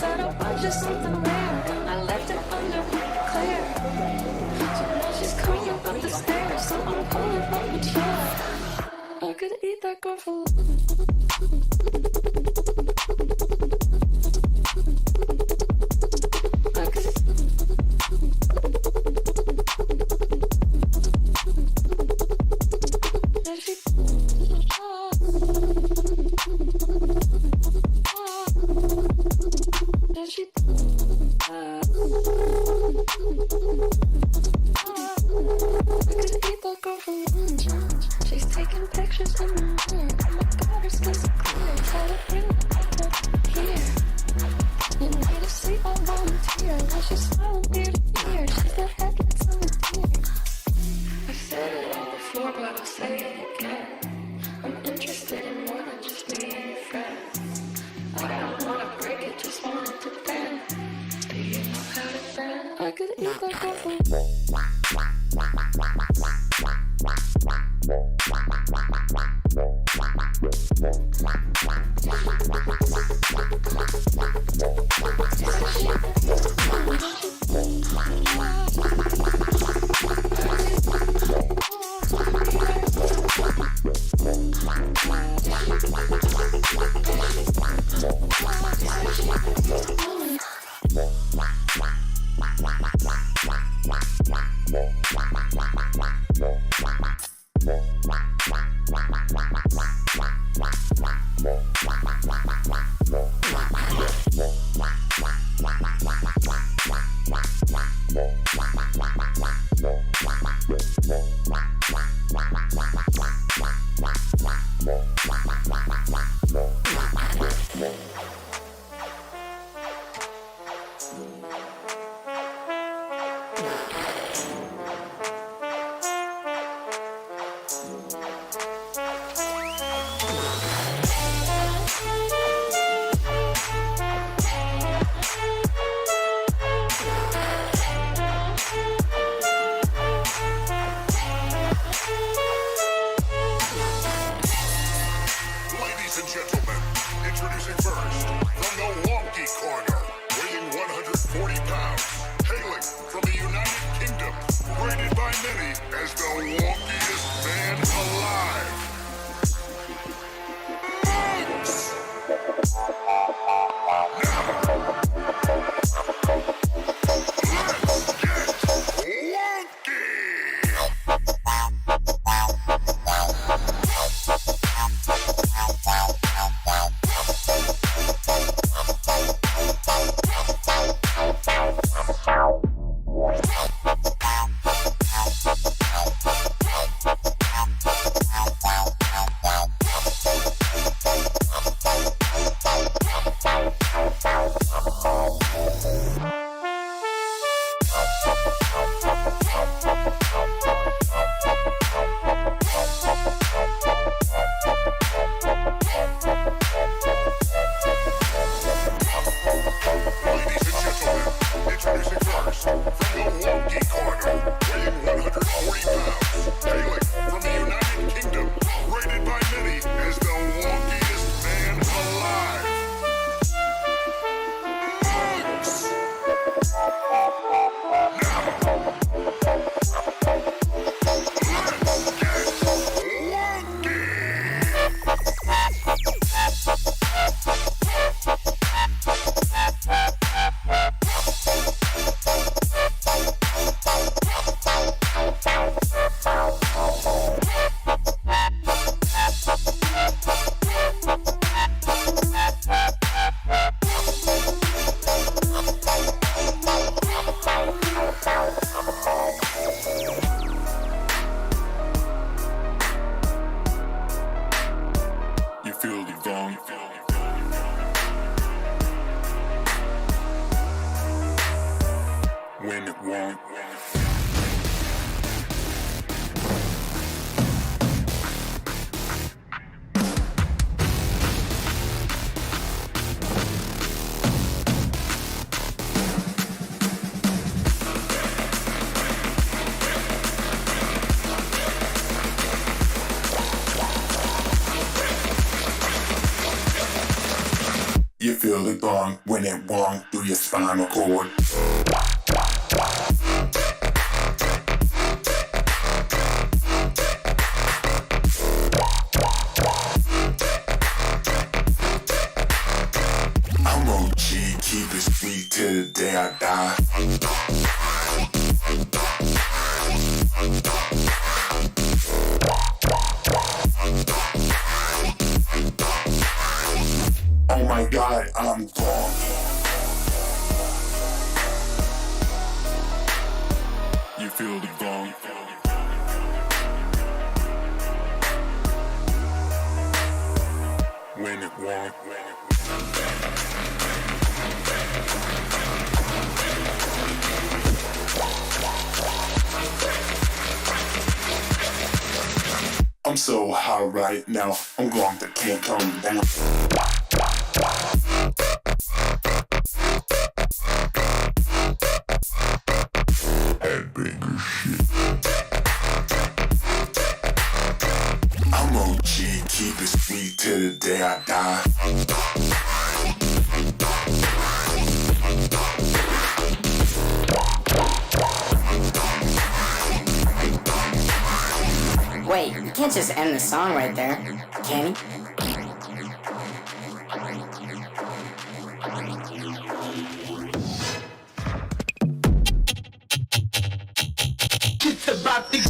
said I'll buy you something rare, and I left it underneath Claire. So now she's coming up the stairs, so I'm pulling up my chair. I could eat that girl for You feel feel it gone when it wrong through your spinal cord. I'm OG, keep it sweet till the day I die. Oh my God, I'm gone. You feel the gong. When it won't. I'm so high right now, I'm gone that can't come down. Headbanger shit. I'm OG, keep it sweet till the day I die. Wait, you can't just end the song right there, can you? It's about the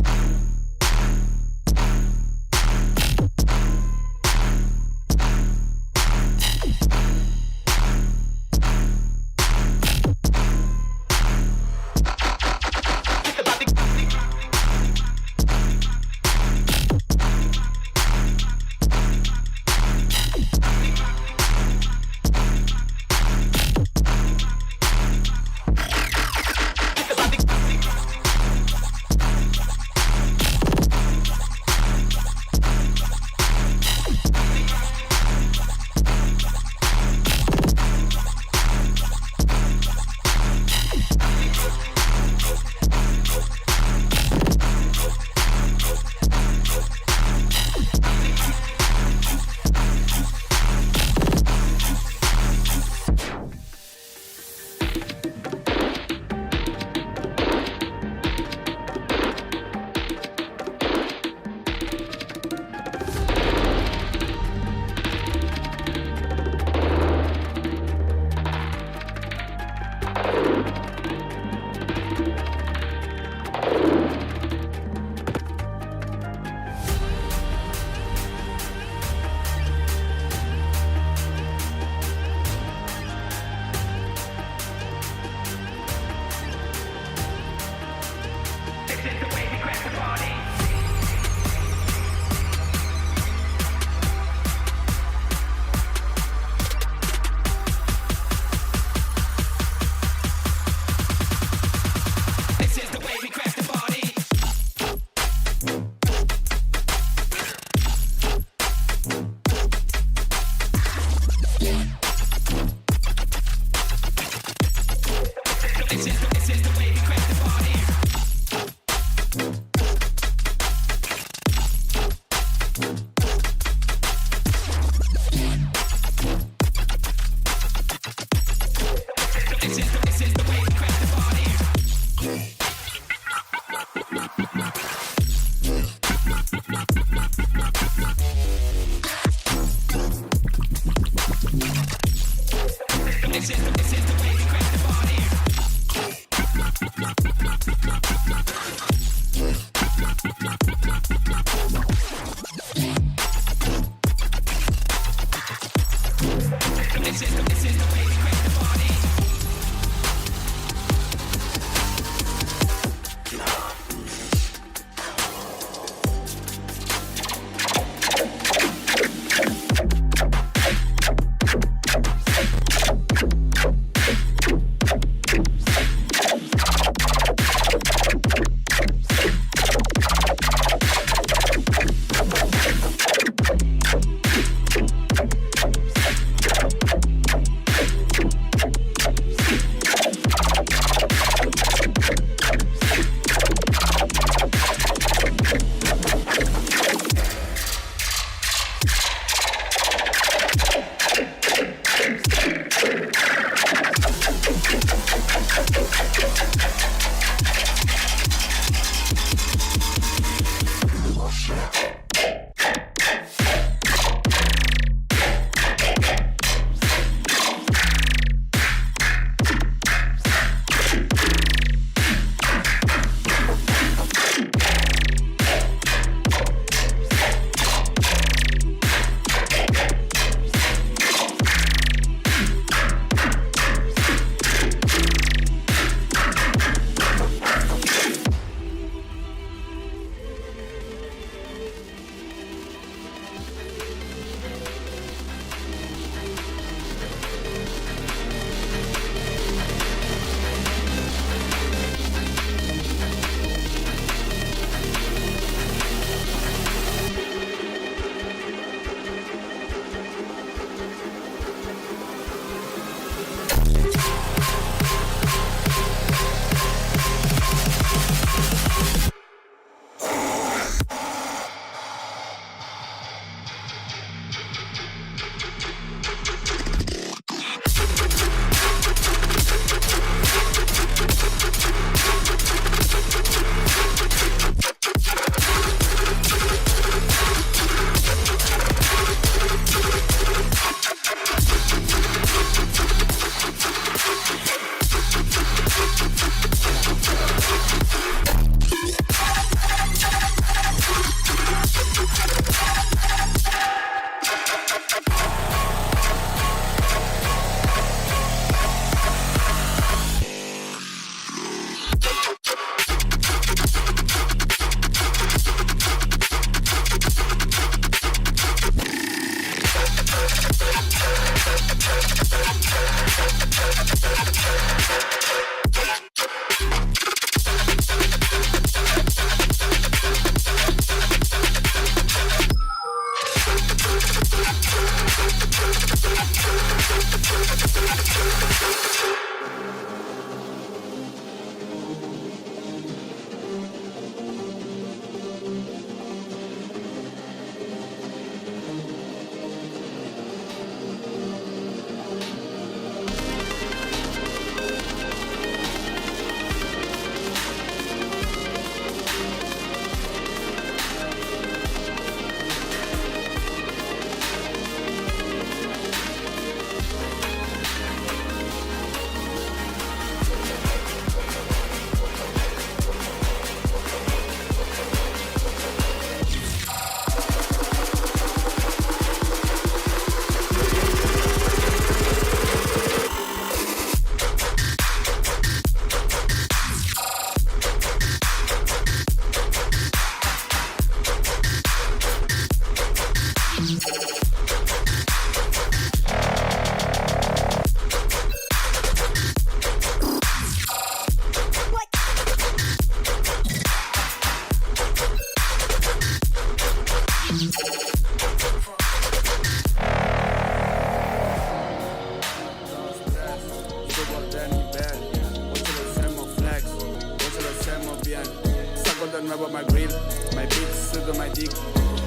de nuevo my grill. My beat, suelto my dick.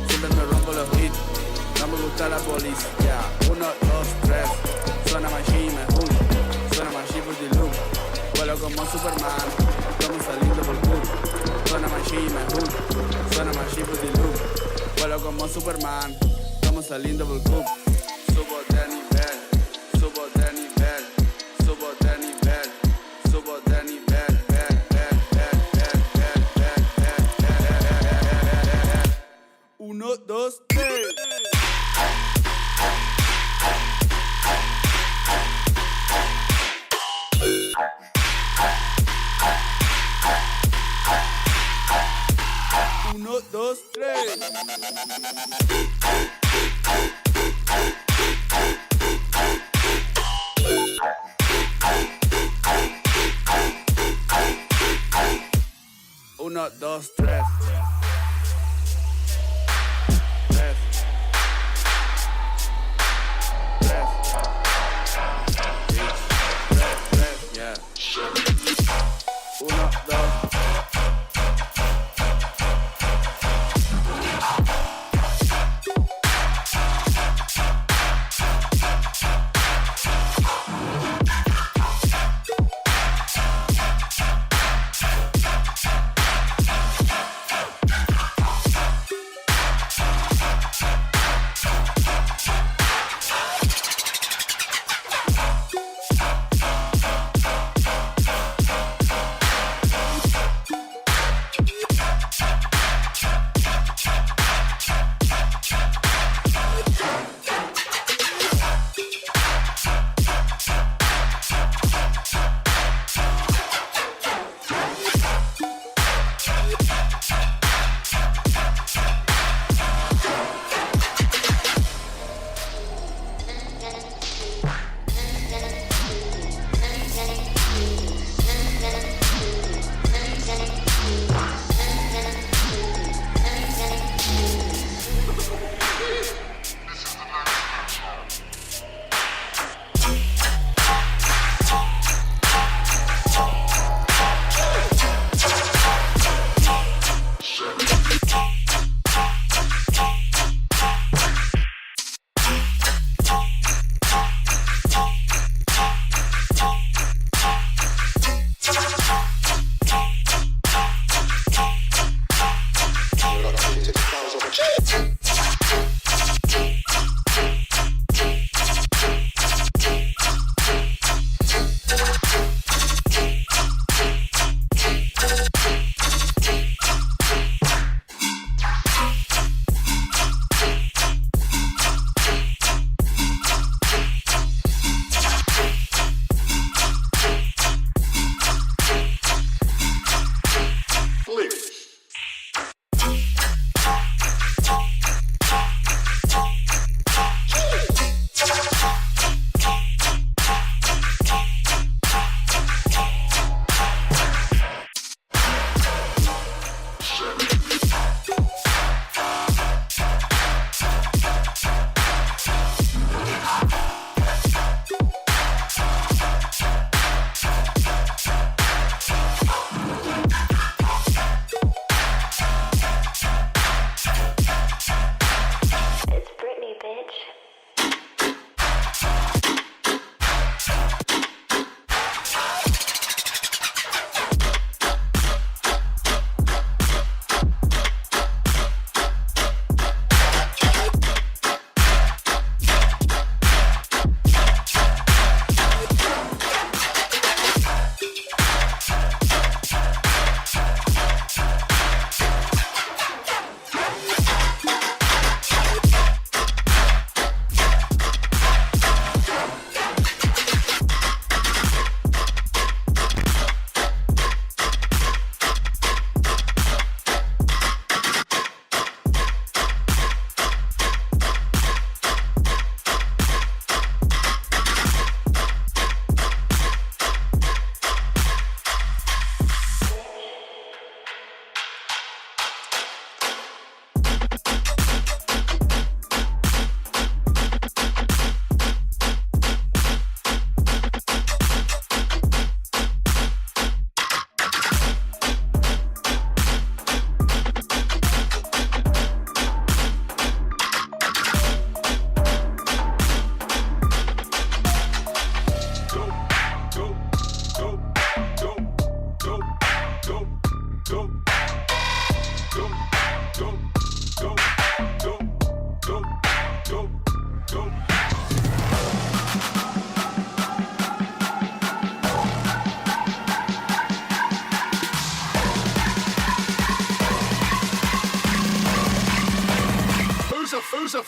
Siempre me rompo los hits. No me gusta la policía. Yeah. 1, 2, 3. Suena machine, me hood. Suena machine for the look. Vuelo como Superman. Estamos saliendo por cool. Suena machine, me hood. Suena machine for the look. Vuelo como Superman. Estamos saliendo por cool. Subo de nivel. Subo de nivel. Subo de nivel. Subo de nivel. 1, 2, 3. 1, 2, 3. Uno, dos, tres. Yeah. 1, 2.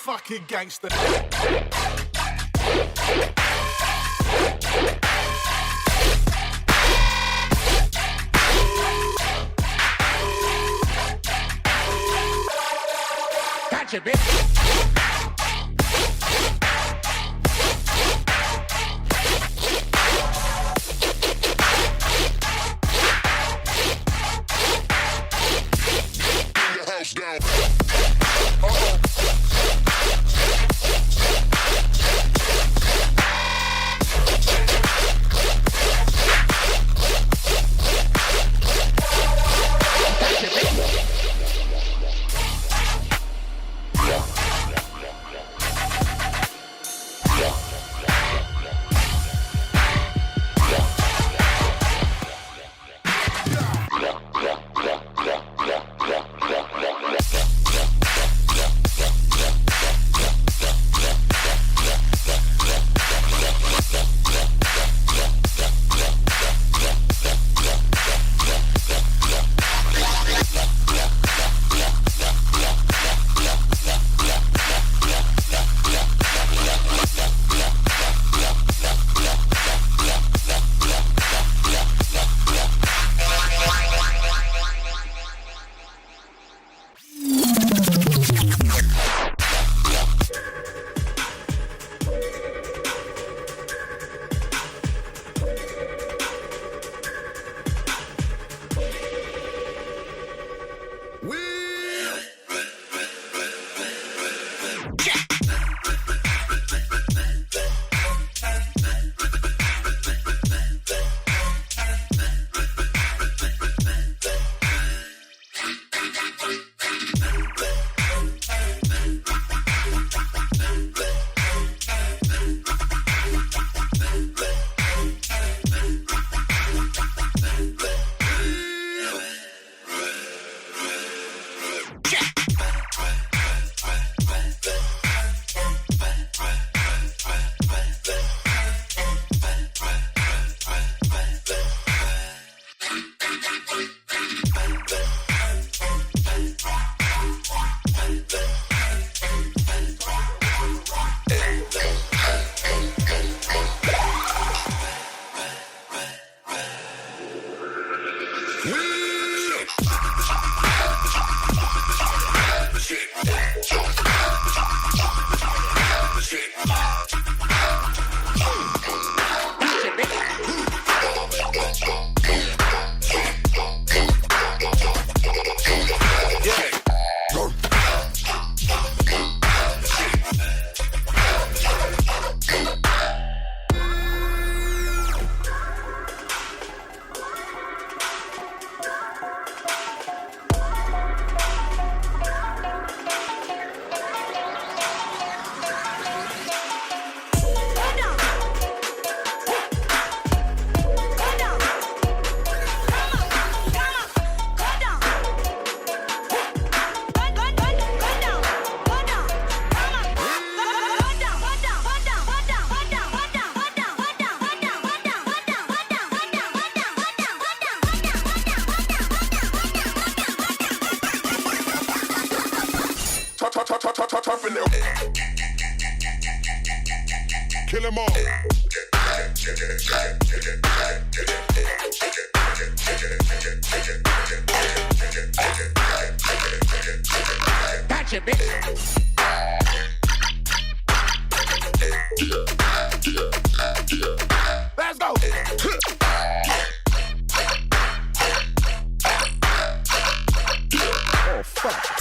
fucking gangster. Gotcha, bitch. Toughen them. Kill them all. Gotcha, bitch. Let's go. Oh, fuck.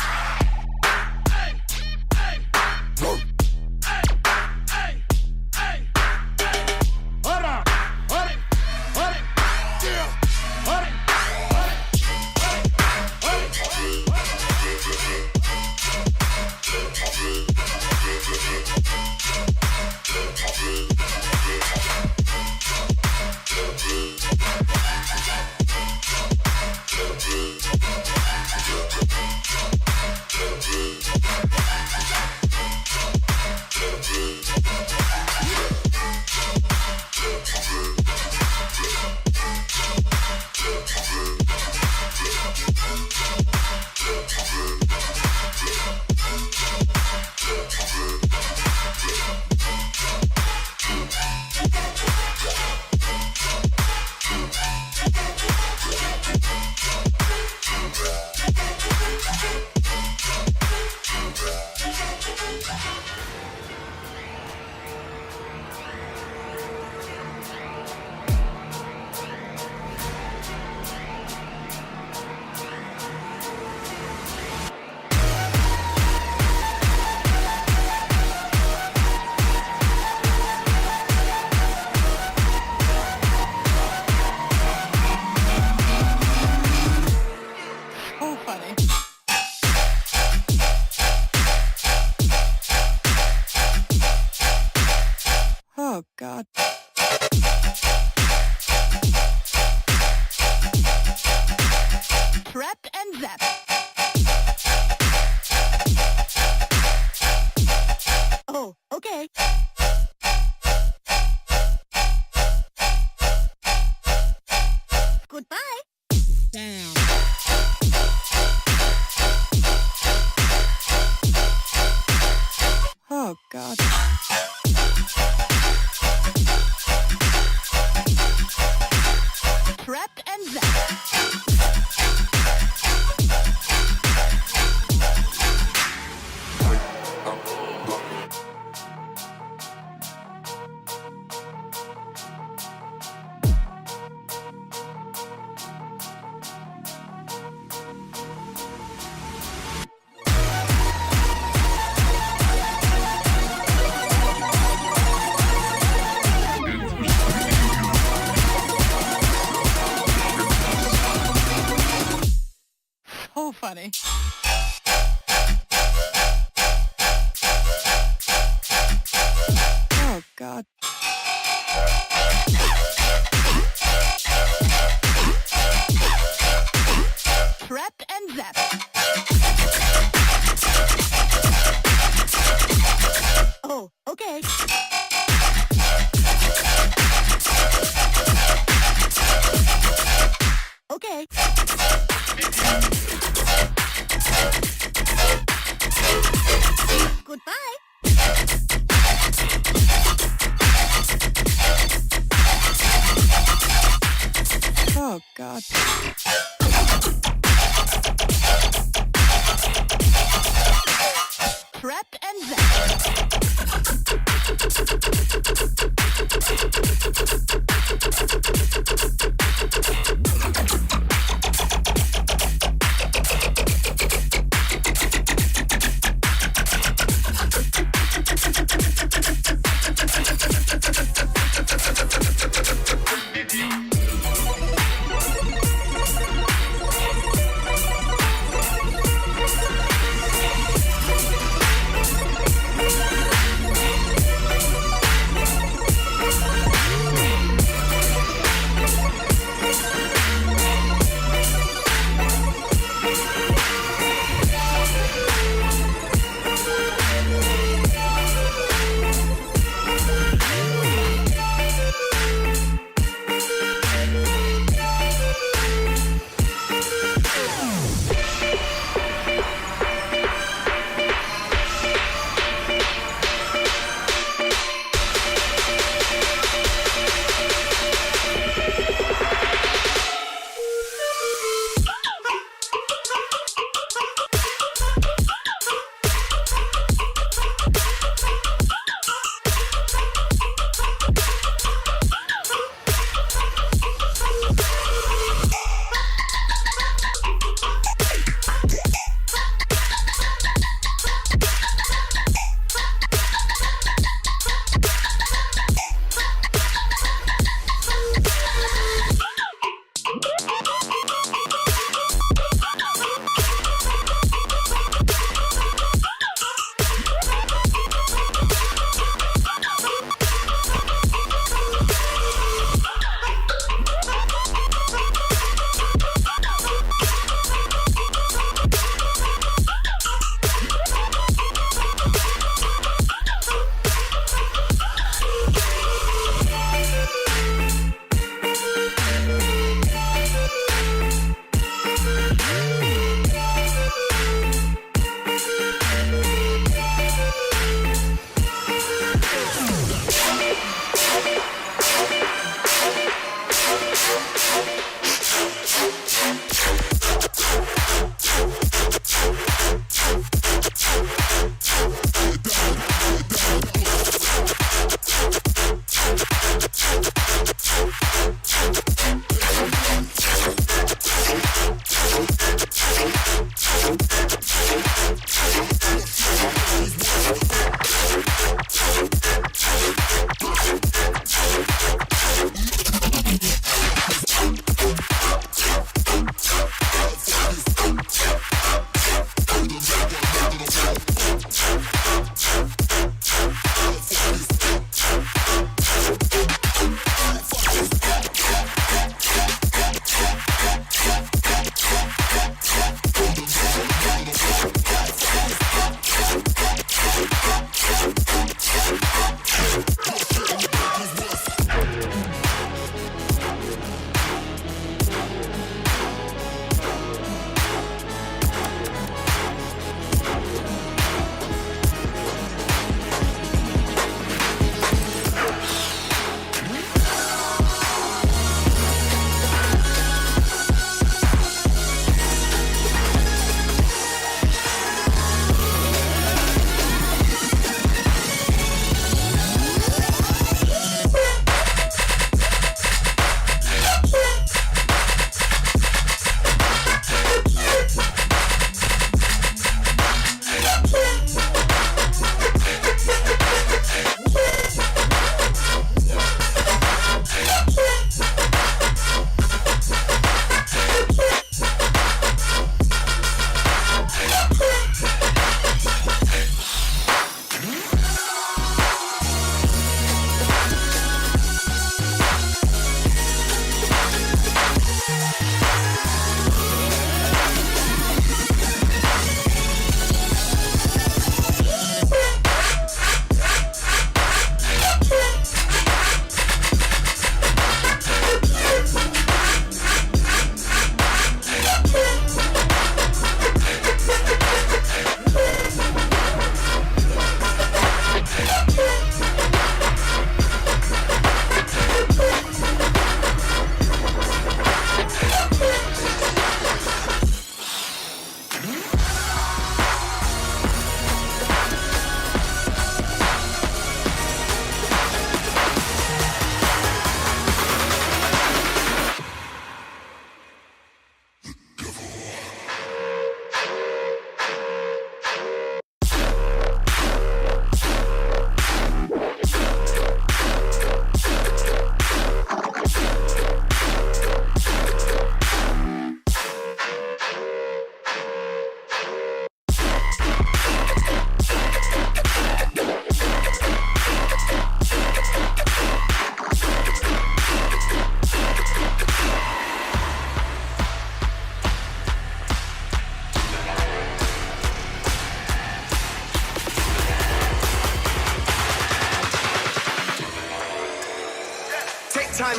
Goodbye. Damn. Oh, God. Prep and zap. Oh, funny. Oh, God. Prep and zap. Oh, okay. Okay. Goodbye. Oh, God. Prep and zap.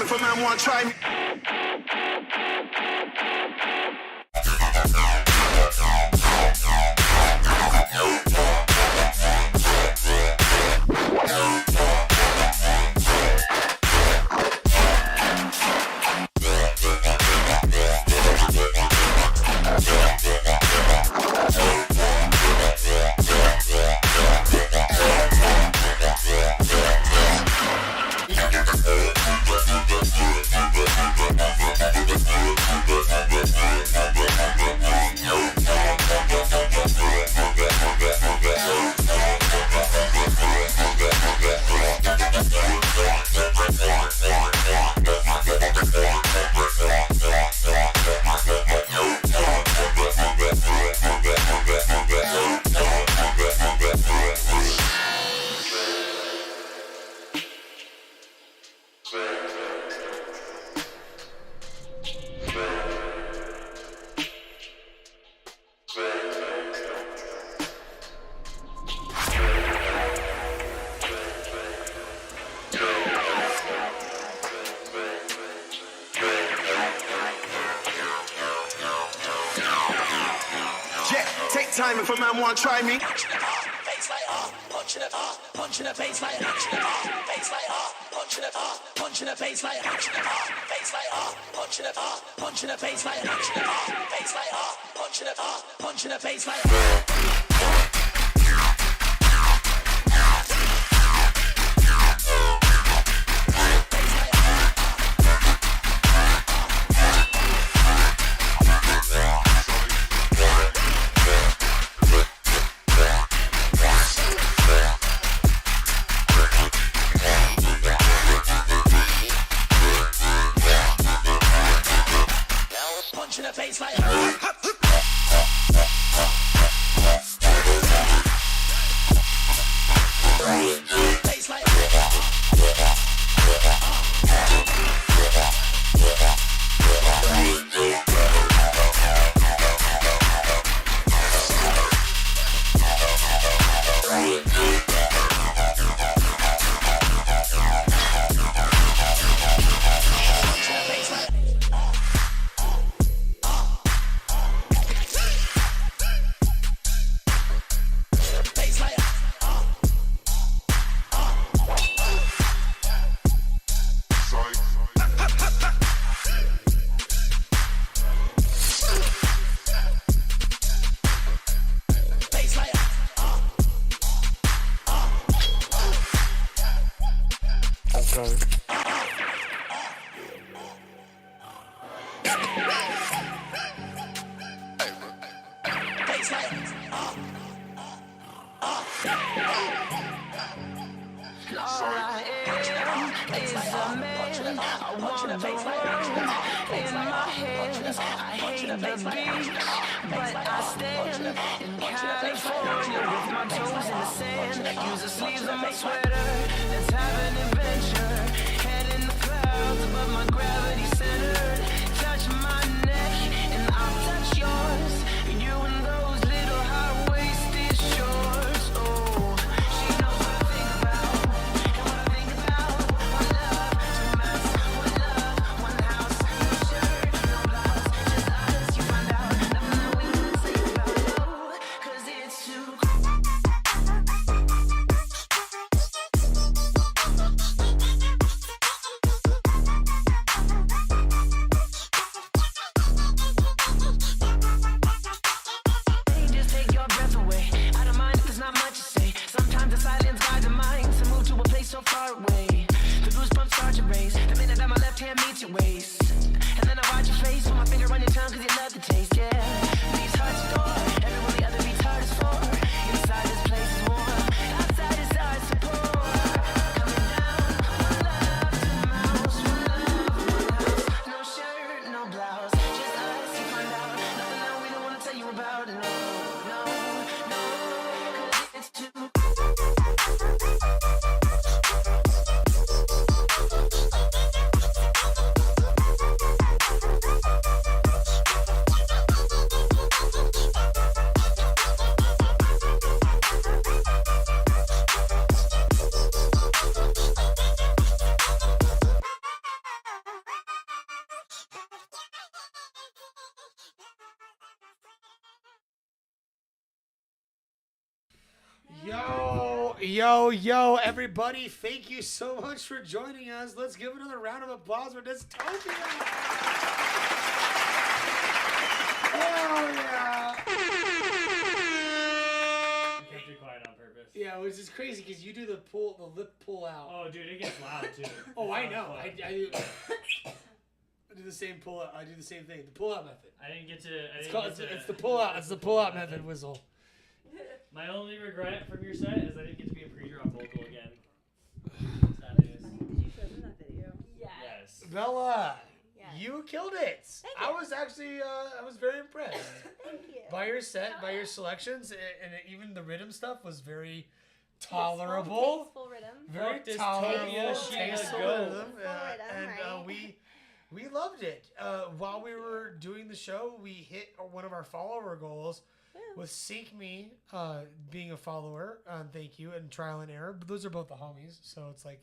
if a man want try me. Time if a man want try me. Punching it hard, punching it hard, punching the face like punching it hard, face like hard, punching it hard, punching the face like punching it hard, face like hard, punching it hard, punching the face like punching it hard, face like hard, punching it hard, punching the face like. Yo, everybody, thank you so much for joining us. Let's give another round of applause for Dystopia. Oh, yeah. I kept you quiet on purpose. Yeah, which is crazy because you do the lip pull out. Oh, dude, it gets loud, too. Oh, I know. I do the same pull out. I do the same thing. The pull out method. I didn't get to... It's the pull out. It's the pull out method whistle. My only regret from your set is I didn't get to be a pre-drop vocal again. Sad news. Did you show them that video? Yes. Bella, Yeah. you killed it. Thank I you. was actually, I was very impressed. Thank you. By your set, by your selections, and even the rhythm stuff was very tolerable. Tasteful rhythm. Very Fuck tolerable, dystopia, she tasteful goes. rhythm. And right? we loved it. While we were doing the show, we hit one of our follower goals with Sync Me being a follower. Thank you. And Trial and Error. But those are both the homies, so it's like,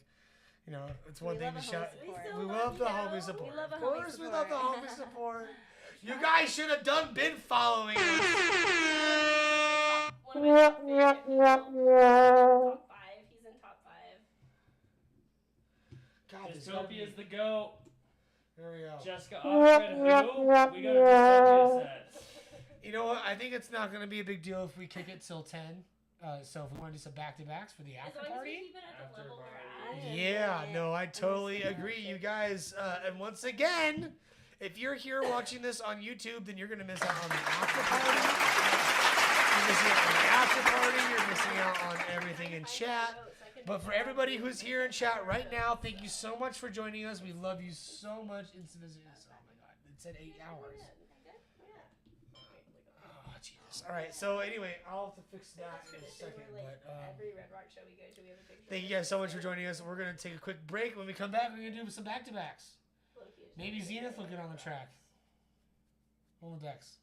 you know, it's one thing to shout. We love the homie support. We love Of a homie course, we love the support. homie support. You guys should have been following us. One of my top favorite people. Top 5. He's in top 5. God, Dystopia is the GOAT. There we go. Jessica Osgood, who? We got a Dystopia set. You know what? I think it's not going to be a big deal if we kick it till 10. So if we want to do some back-to-backs for the after party. Yeah, no, I totally agree. You guys, and once again, if you're here watching this on YouTube, then you're going to miss out on the after party. You're missing out on the after party. You're missing out on everything in chat. But for everybody who's here in chat right now, thank you so much for joining us. We love you so much. Oh my God, it said 8 hours. Oh, Jesus. All right, so anyway, I'll have to fix that in a second. But Every Red Rock show we go to, we have a picture. thank you guys so much for joining us. We're going to take a quick break. When we come back, we're going to do some back-to-backs. Maybe Zenith will get on the track. On the decks.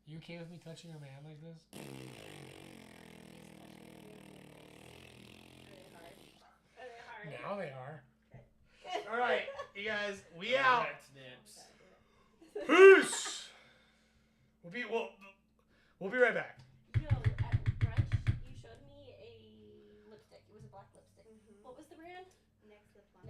You okay with me touching your man like this? Now they are. All right, you guys, we out. Peace. We'll be right back. Yo, at brunch, you showed me a lipstick. It was a black lipstick. What was the brand? Next Lip Balm.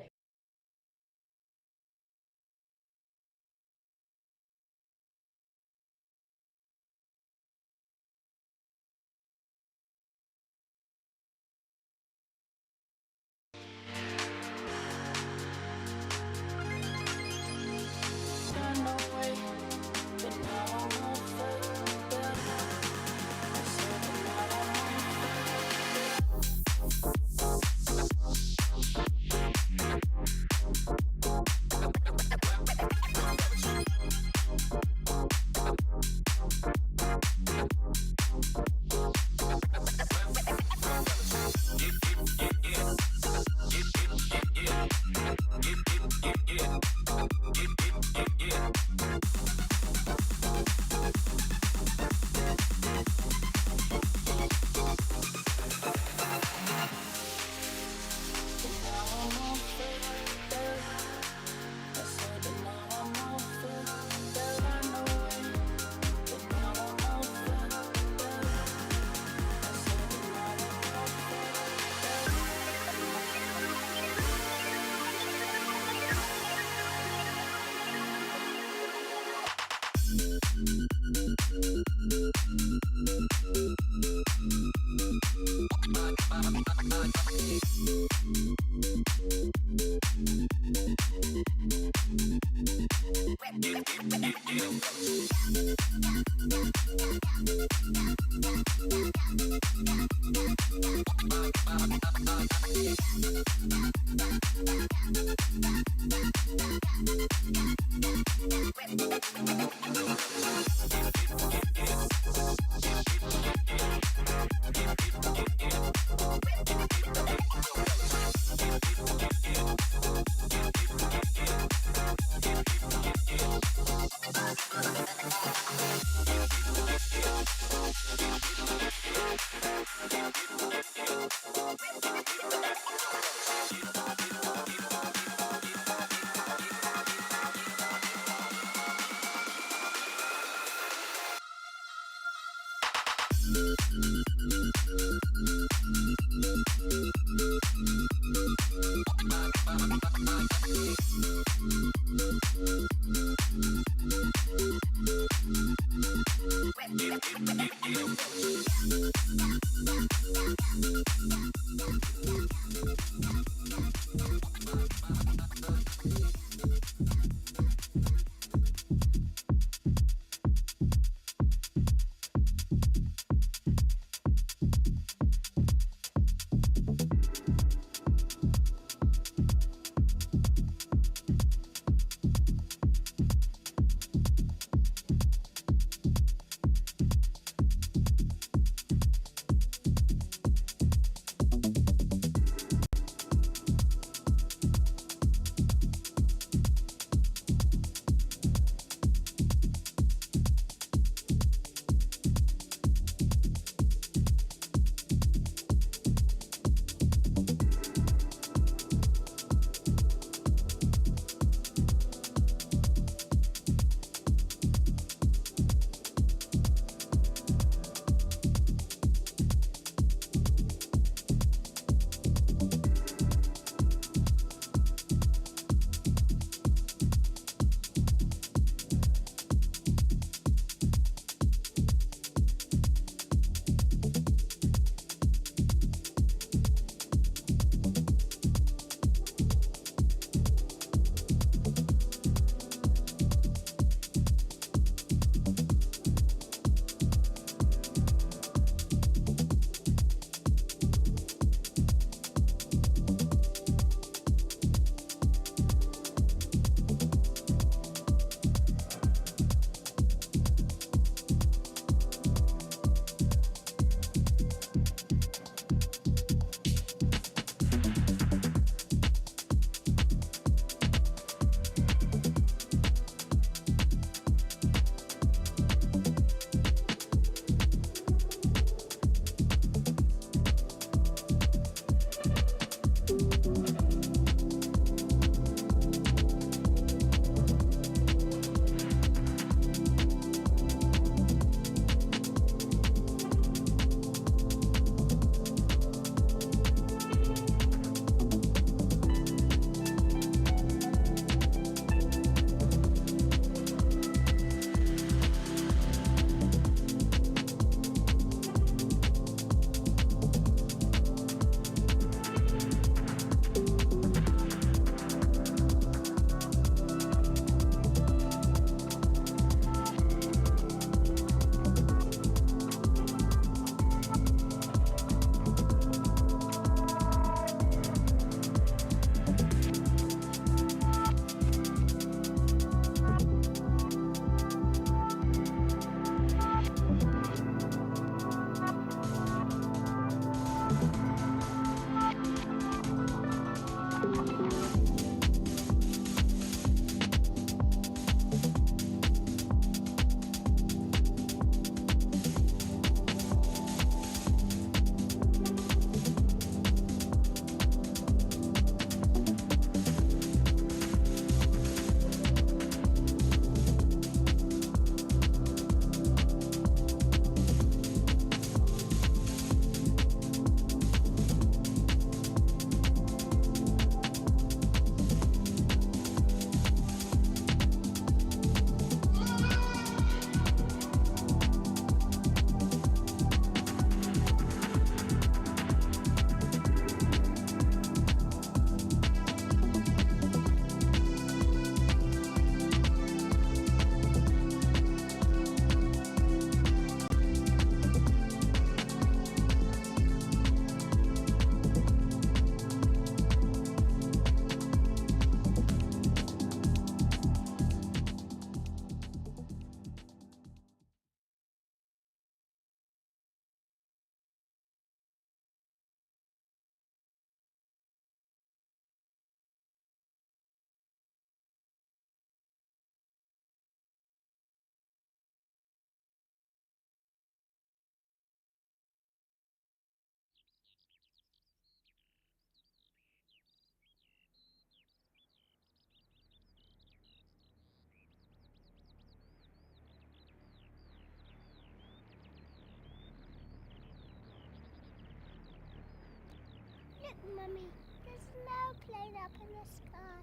Mommy, there's no plane up in the sky.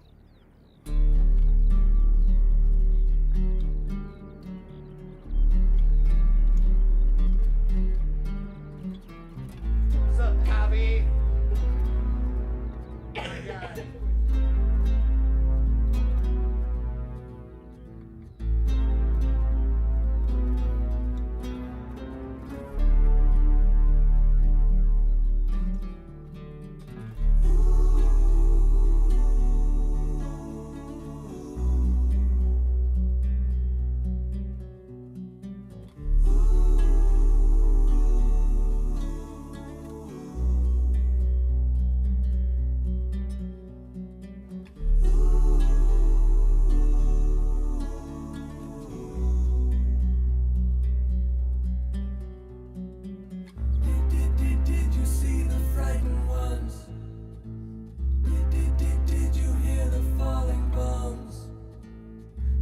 What's up, Javi? Oh my God. Did you see the frightened ones? Did you hear the falling bombs?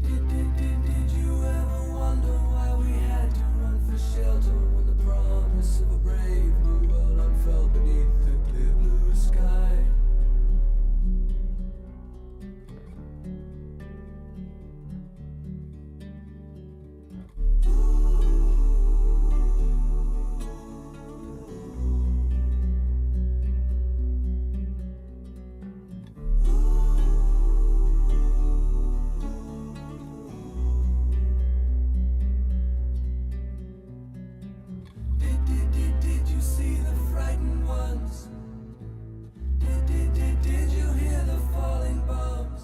Did you ever wonder why we had to run for shelter when the promise of a brave new world unfurled beneath the clear blue sky? Did you see the frightened ones? Did you hear the falling bombs?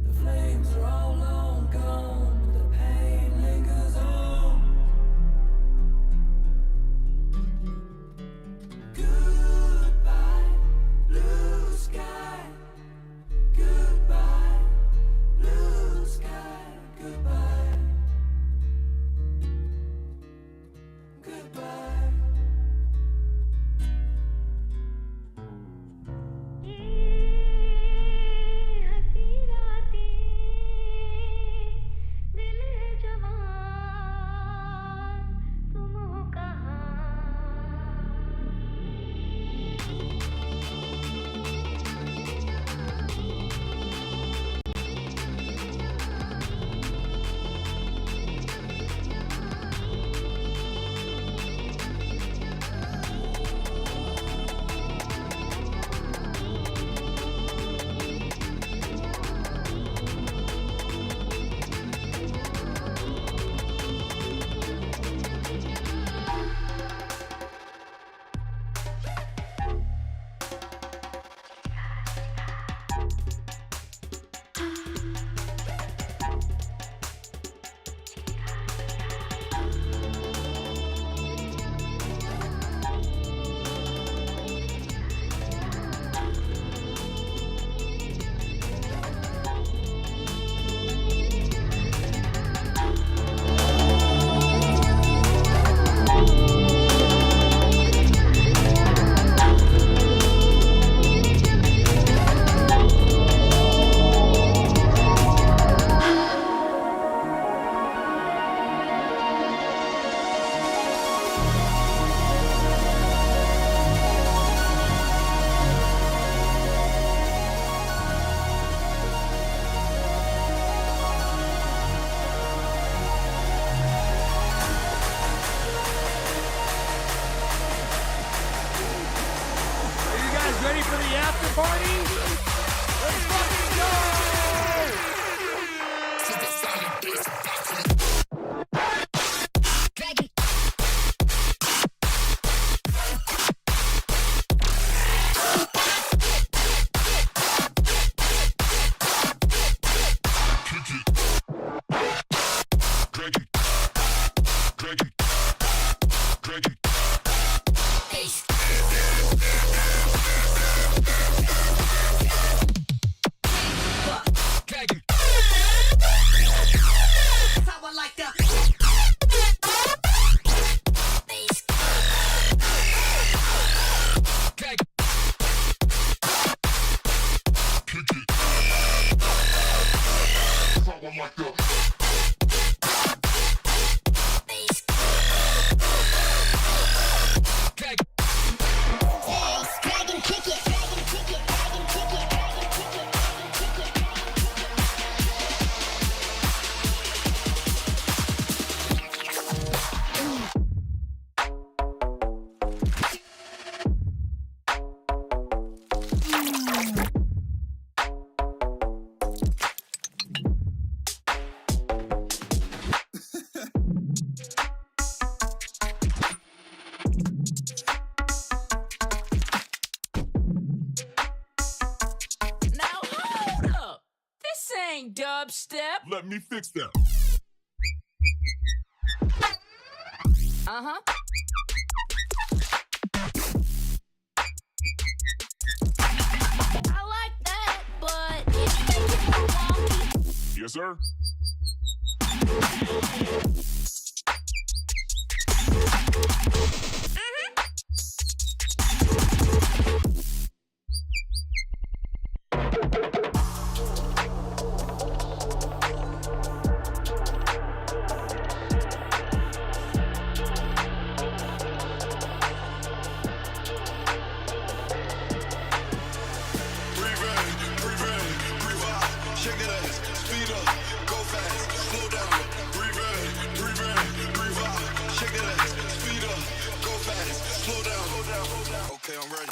The flames are all long gone, but the pain lingers on. Goodbye, blue sky. Goodbye, blue sky. Goodbye. Goodbye. Ready for the after party? Let's fucking go! Dragon kick it. dubstep. Let me fix that. Uh-huh. I like that, but it's making me wonky. Yes, sir. Okay, I'm ready.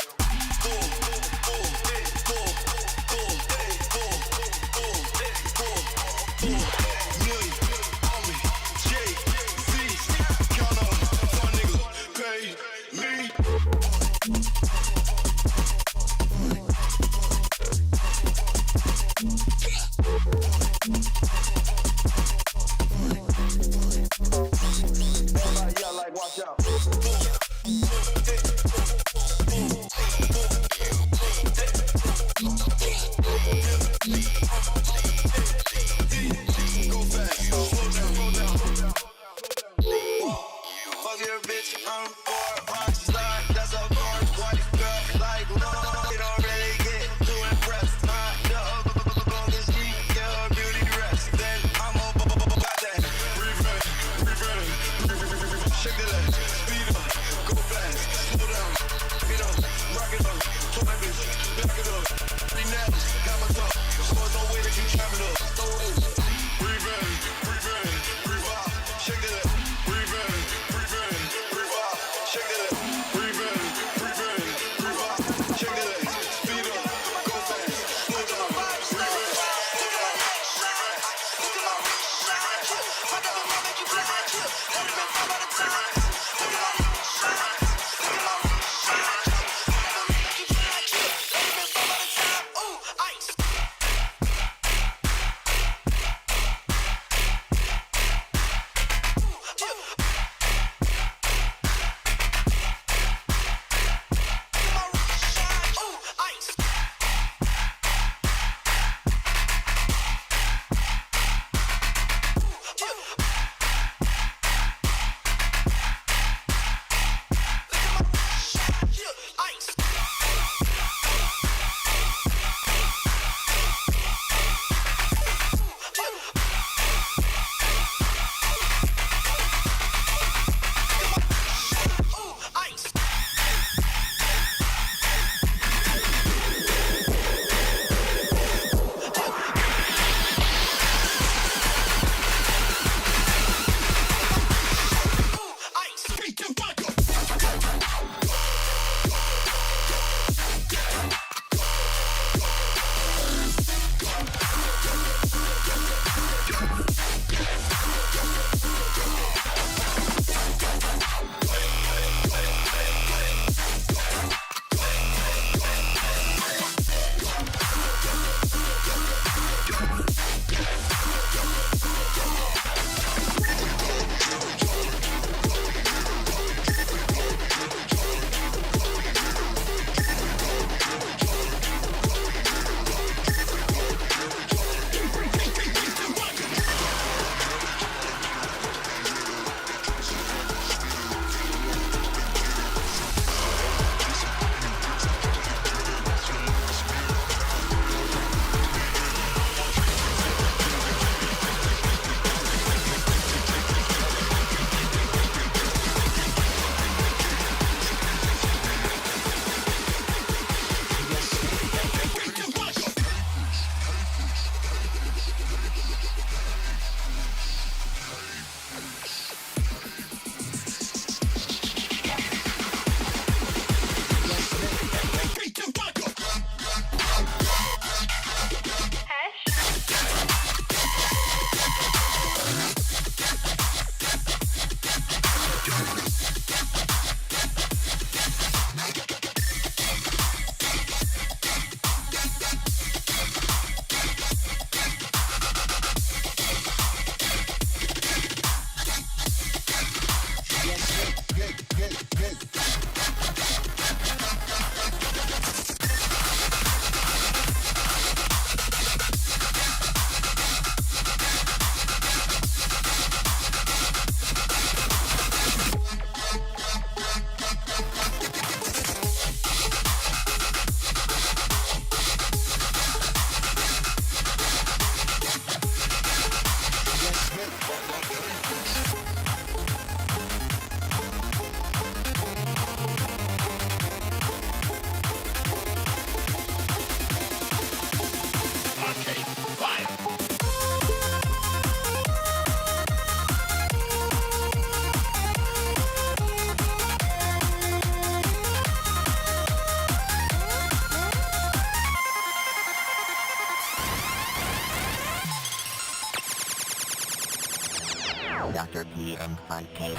Dr. P and Fun Cake.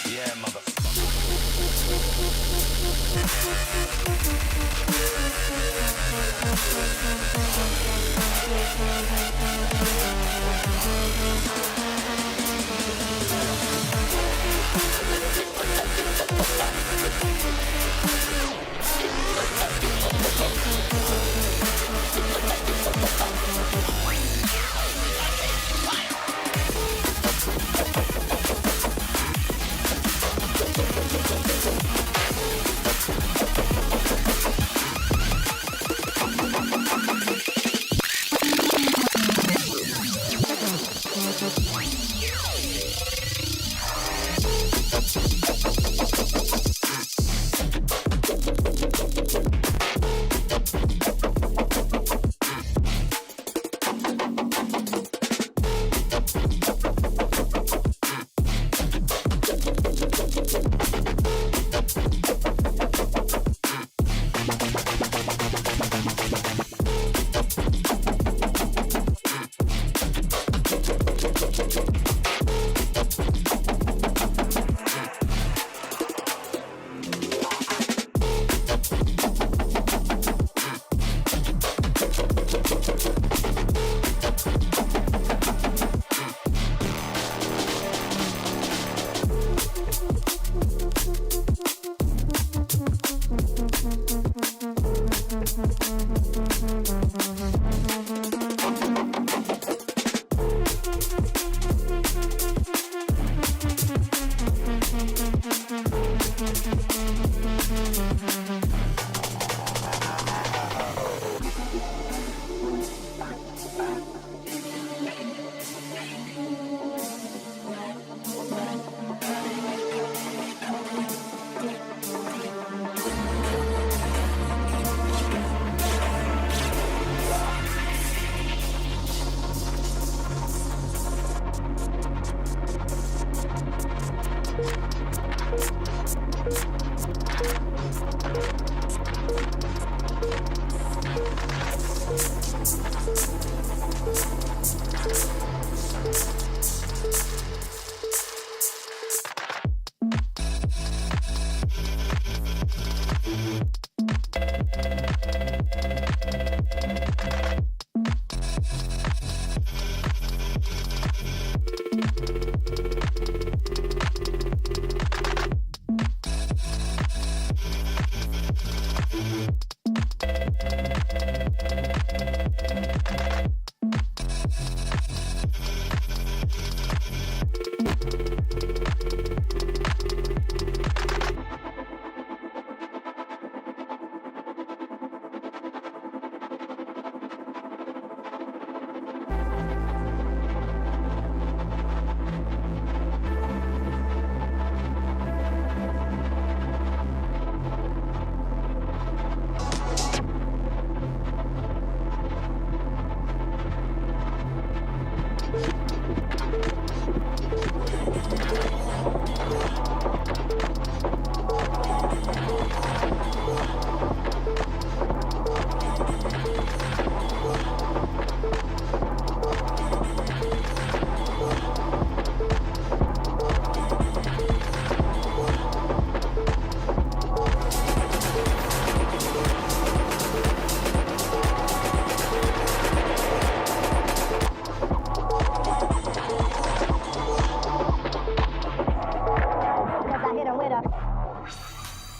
Yeah, motherfucker.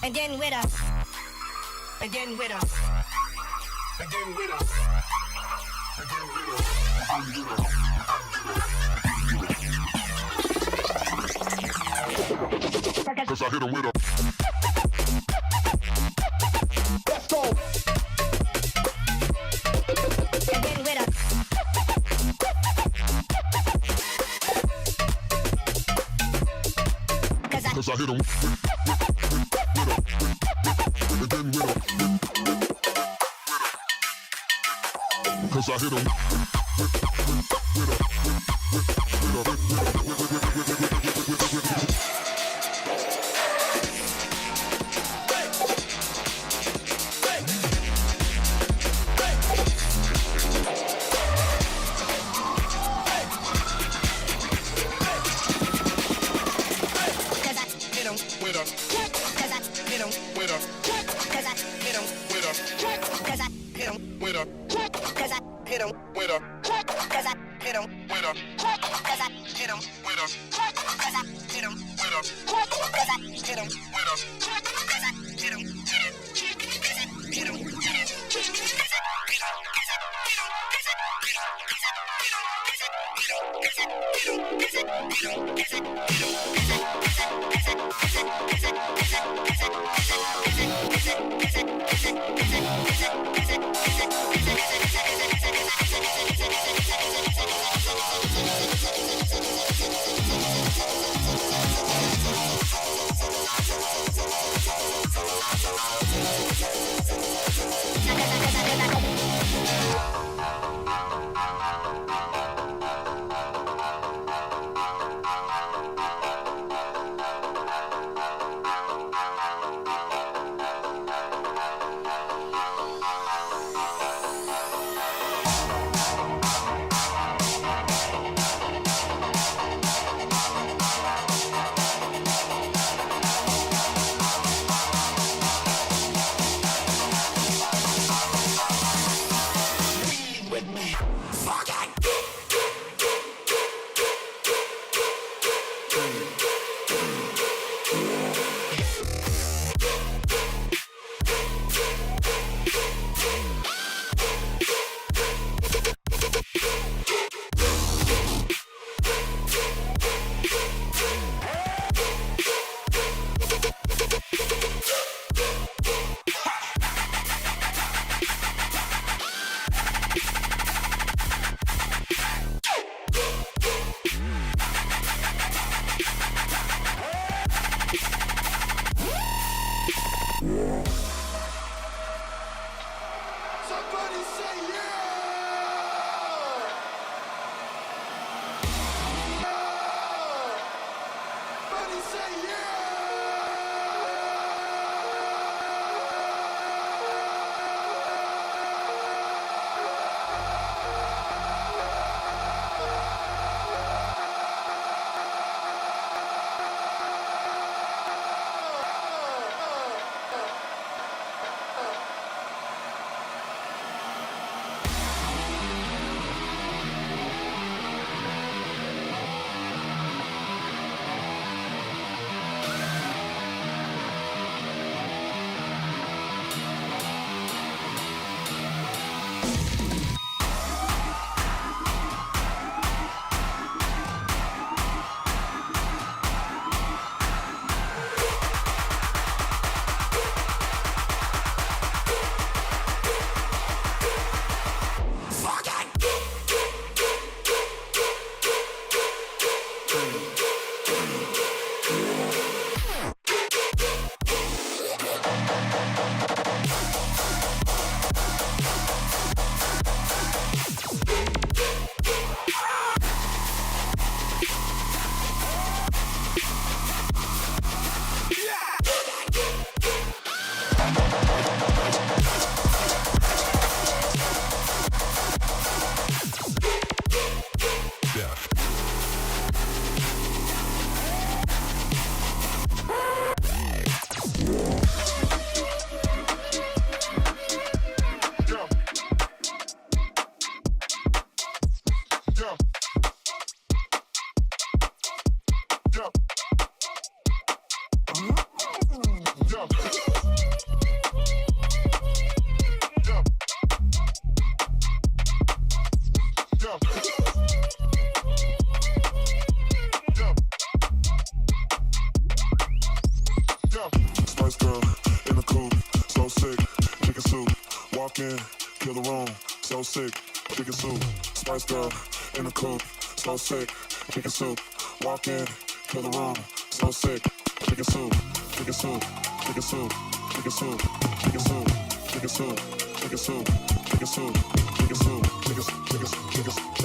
Again with us. Again with us. Again with us. Cause I hit him with a. Let's go. Again with us. Cause I hit him. Cause I hit him. so sick, chicken soup, spiced up in the coupe, so sick, chicken soup, walk in, kill the room, so sick, chicken soup, chicken soup, chicken soup, chicken soup, chicken soup, chicken soup, chicken soup, chicken soup, chicken soup, chicken soup, chicken soup, chicken soup.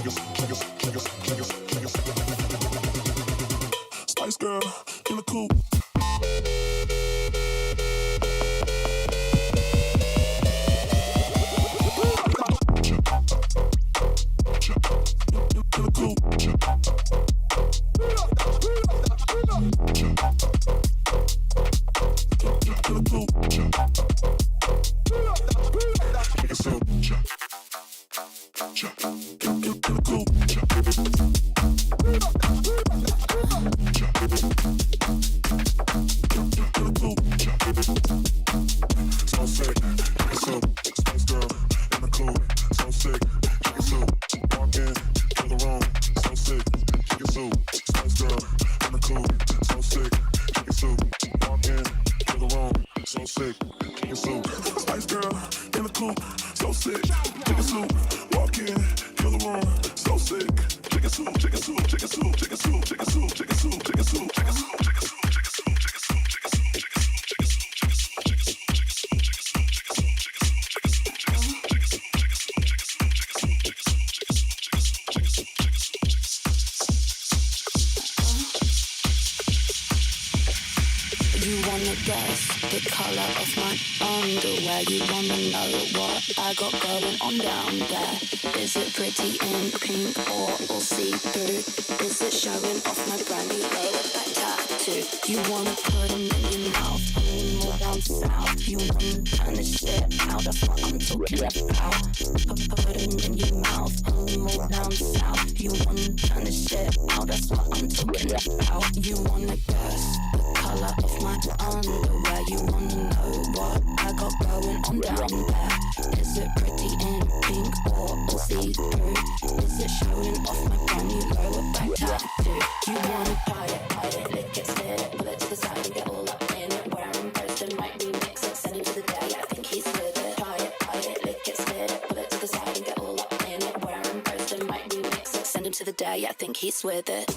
I think he's with it.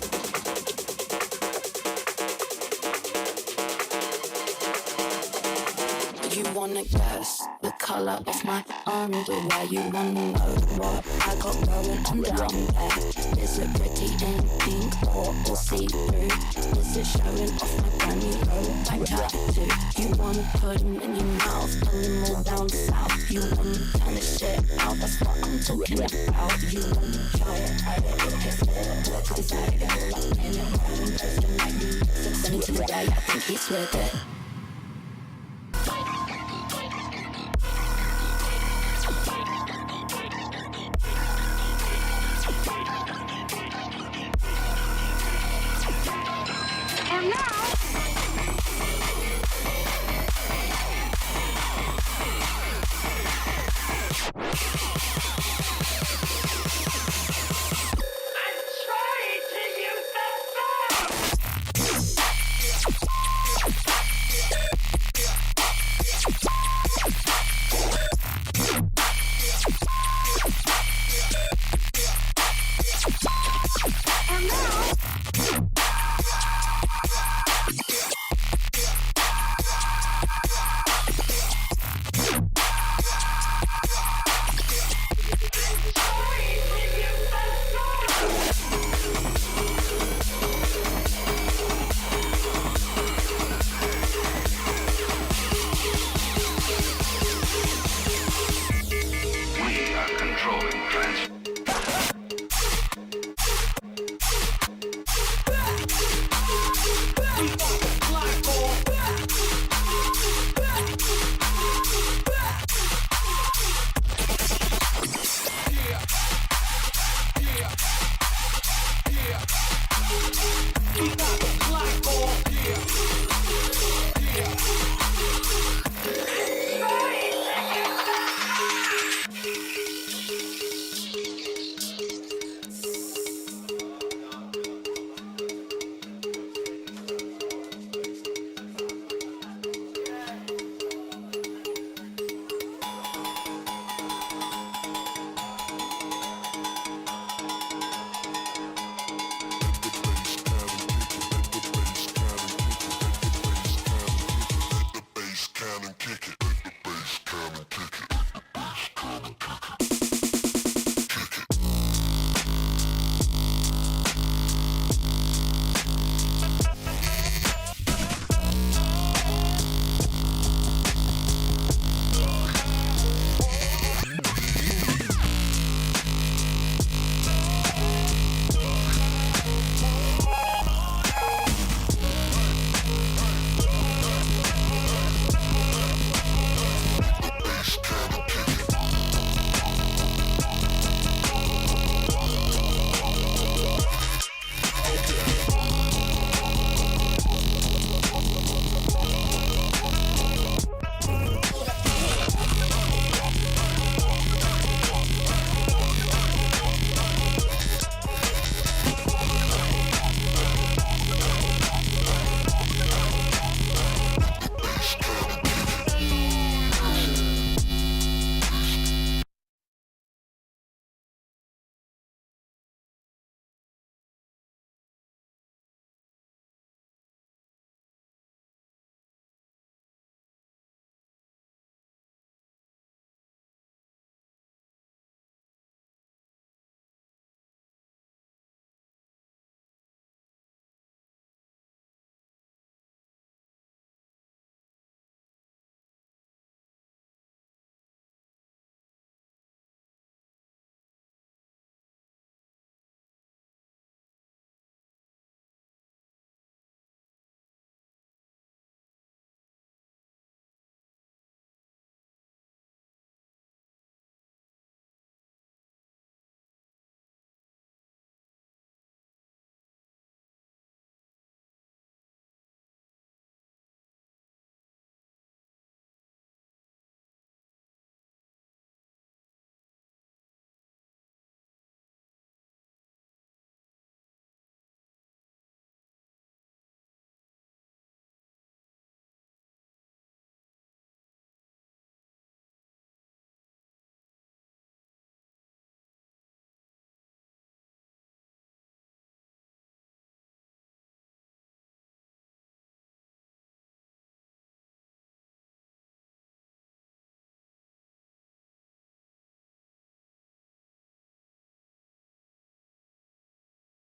You wanna guess the color of my underwear? You wanna know what I got going on down there? Is it pretty in pink or see-through? Is it showing off my brand new low back tattoo? You wanna put them in your mouth, pull them all down south. You wanna turn the shit out, that's what I'm talking about. You wanna try it, kiss it, look inside, get all up in it, round, post them like you. Send it to the guy, I think he's with it. We are controlling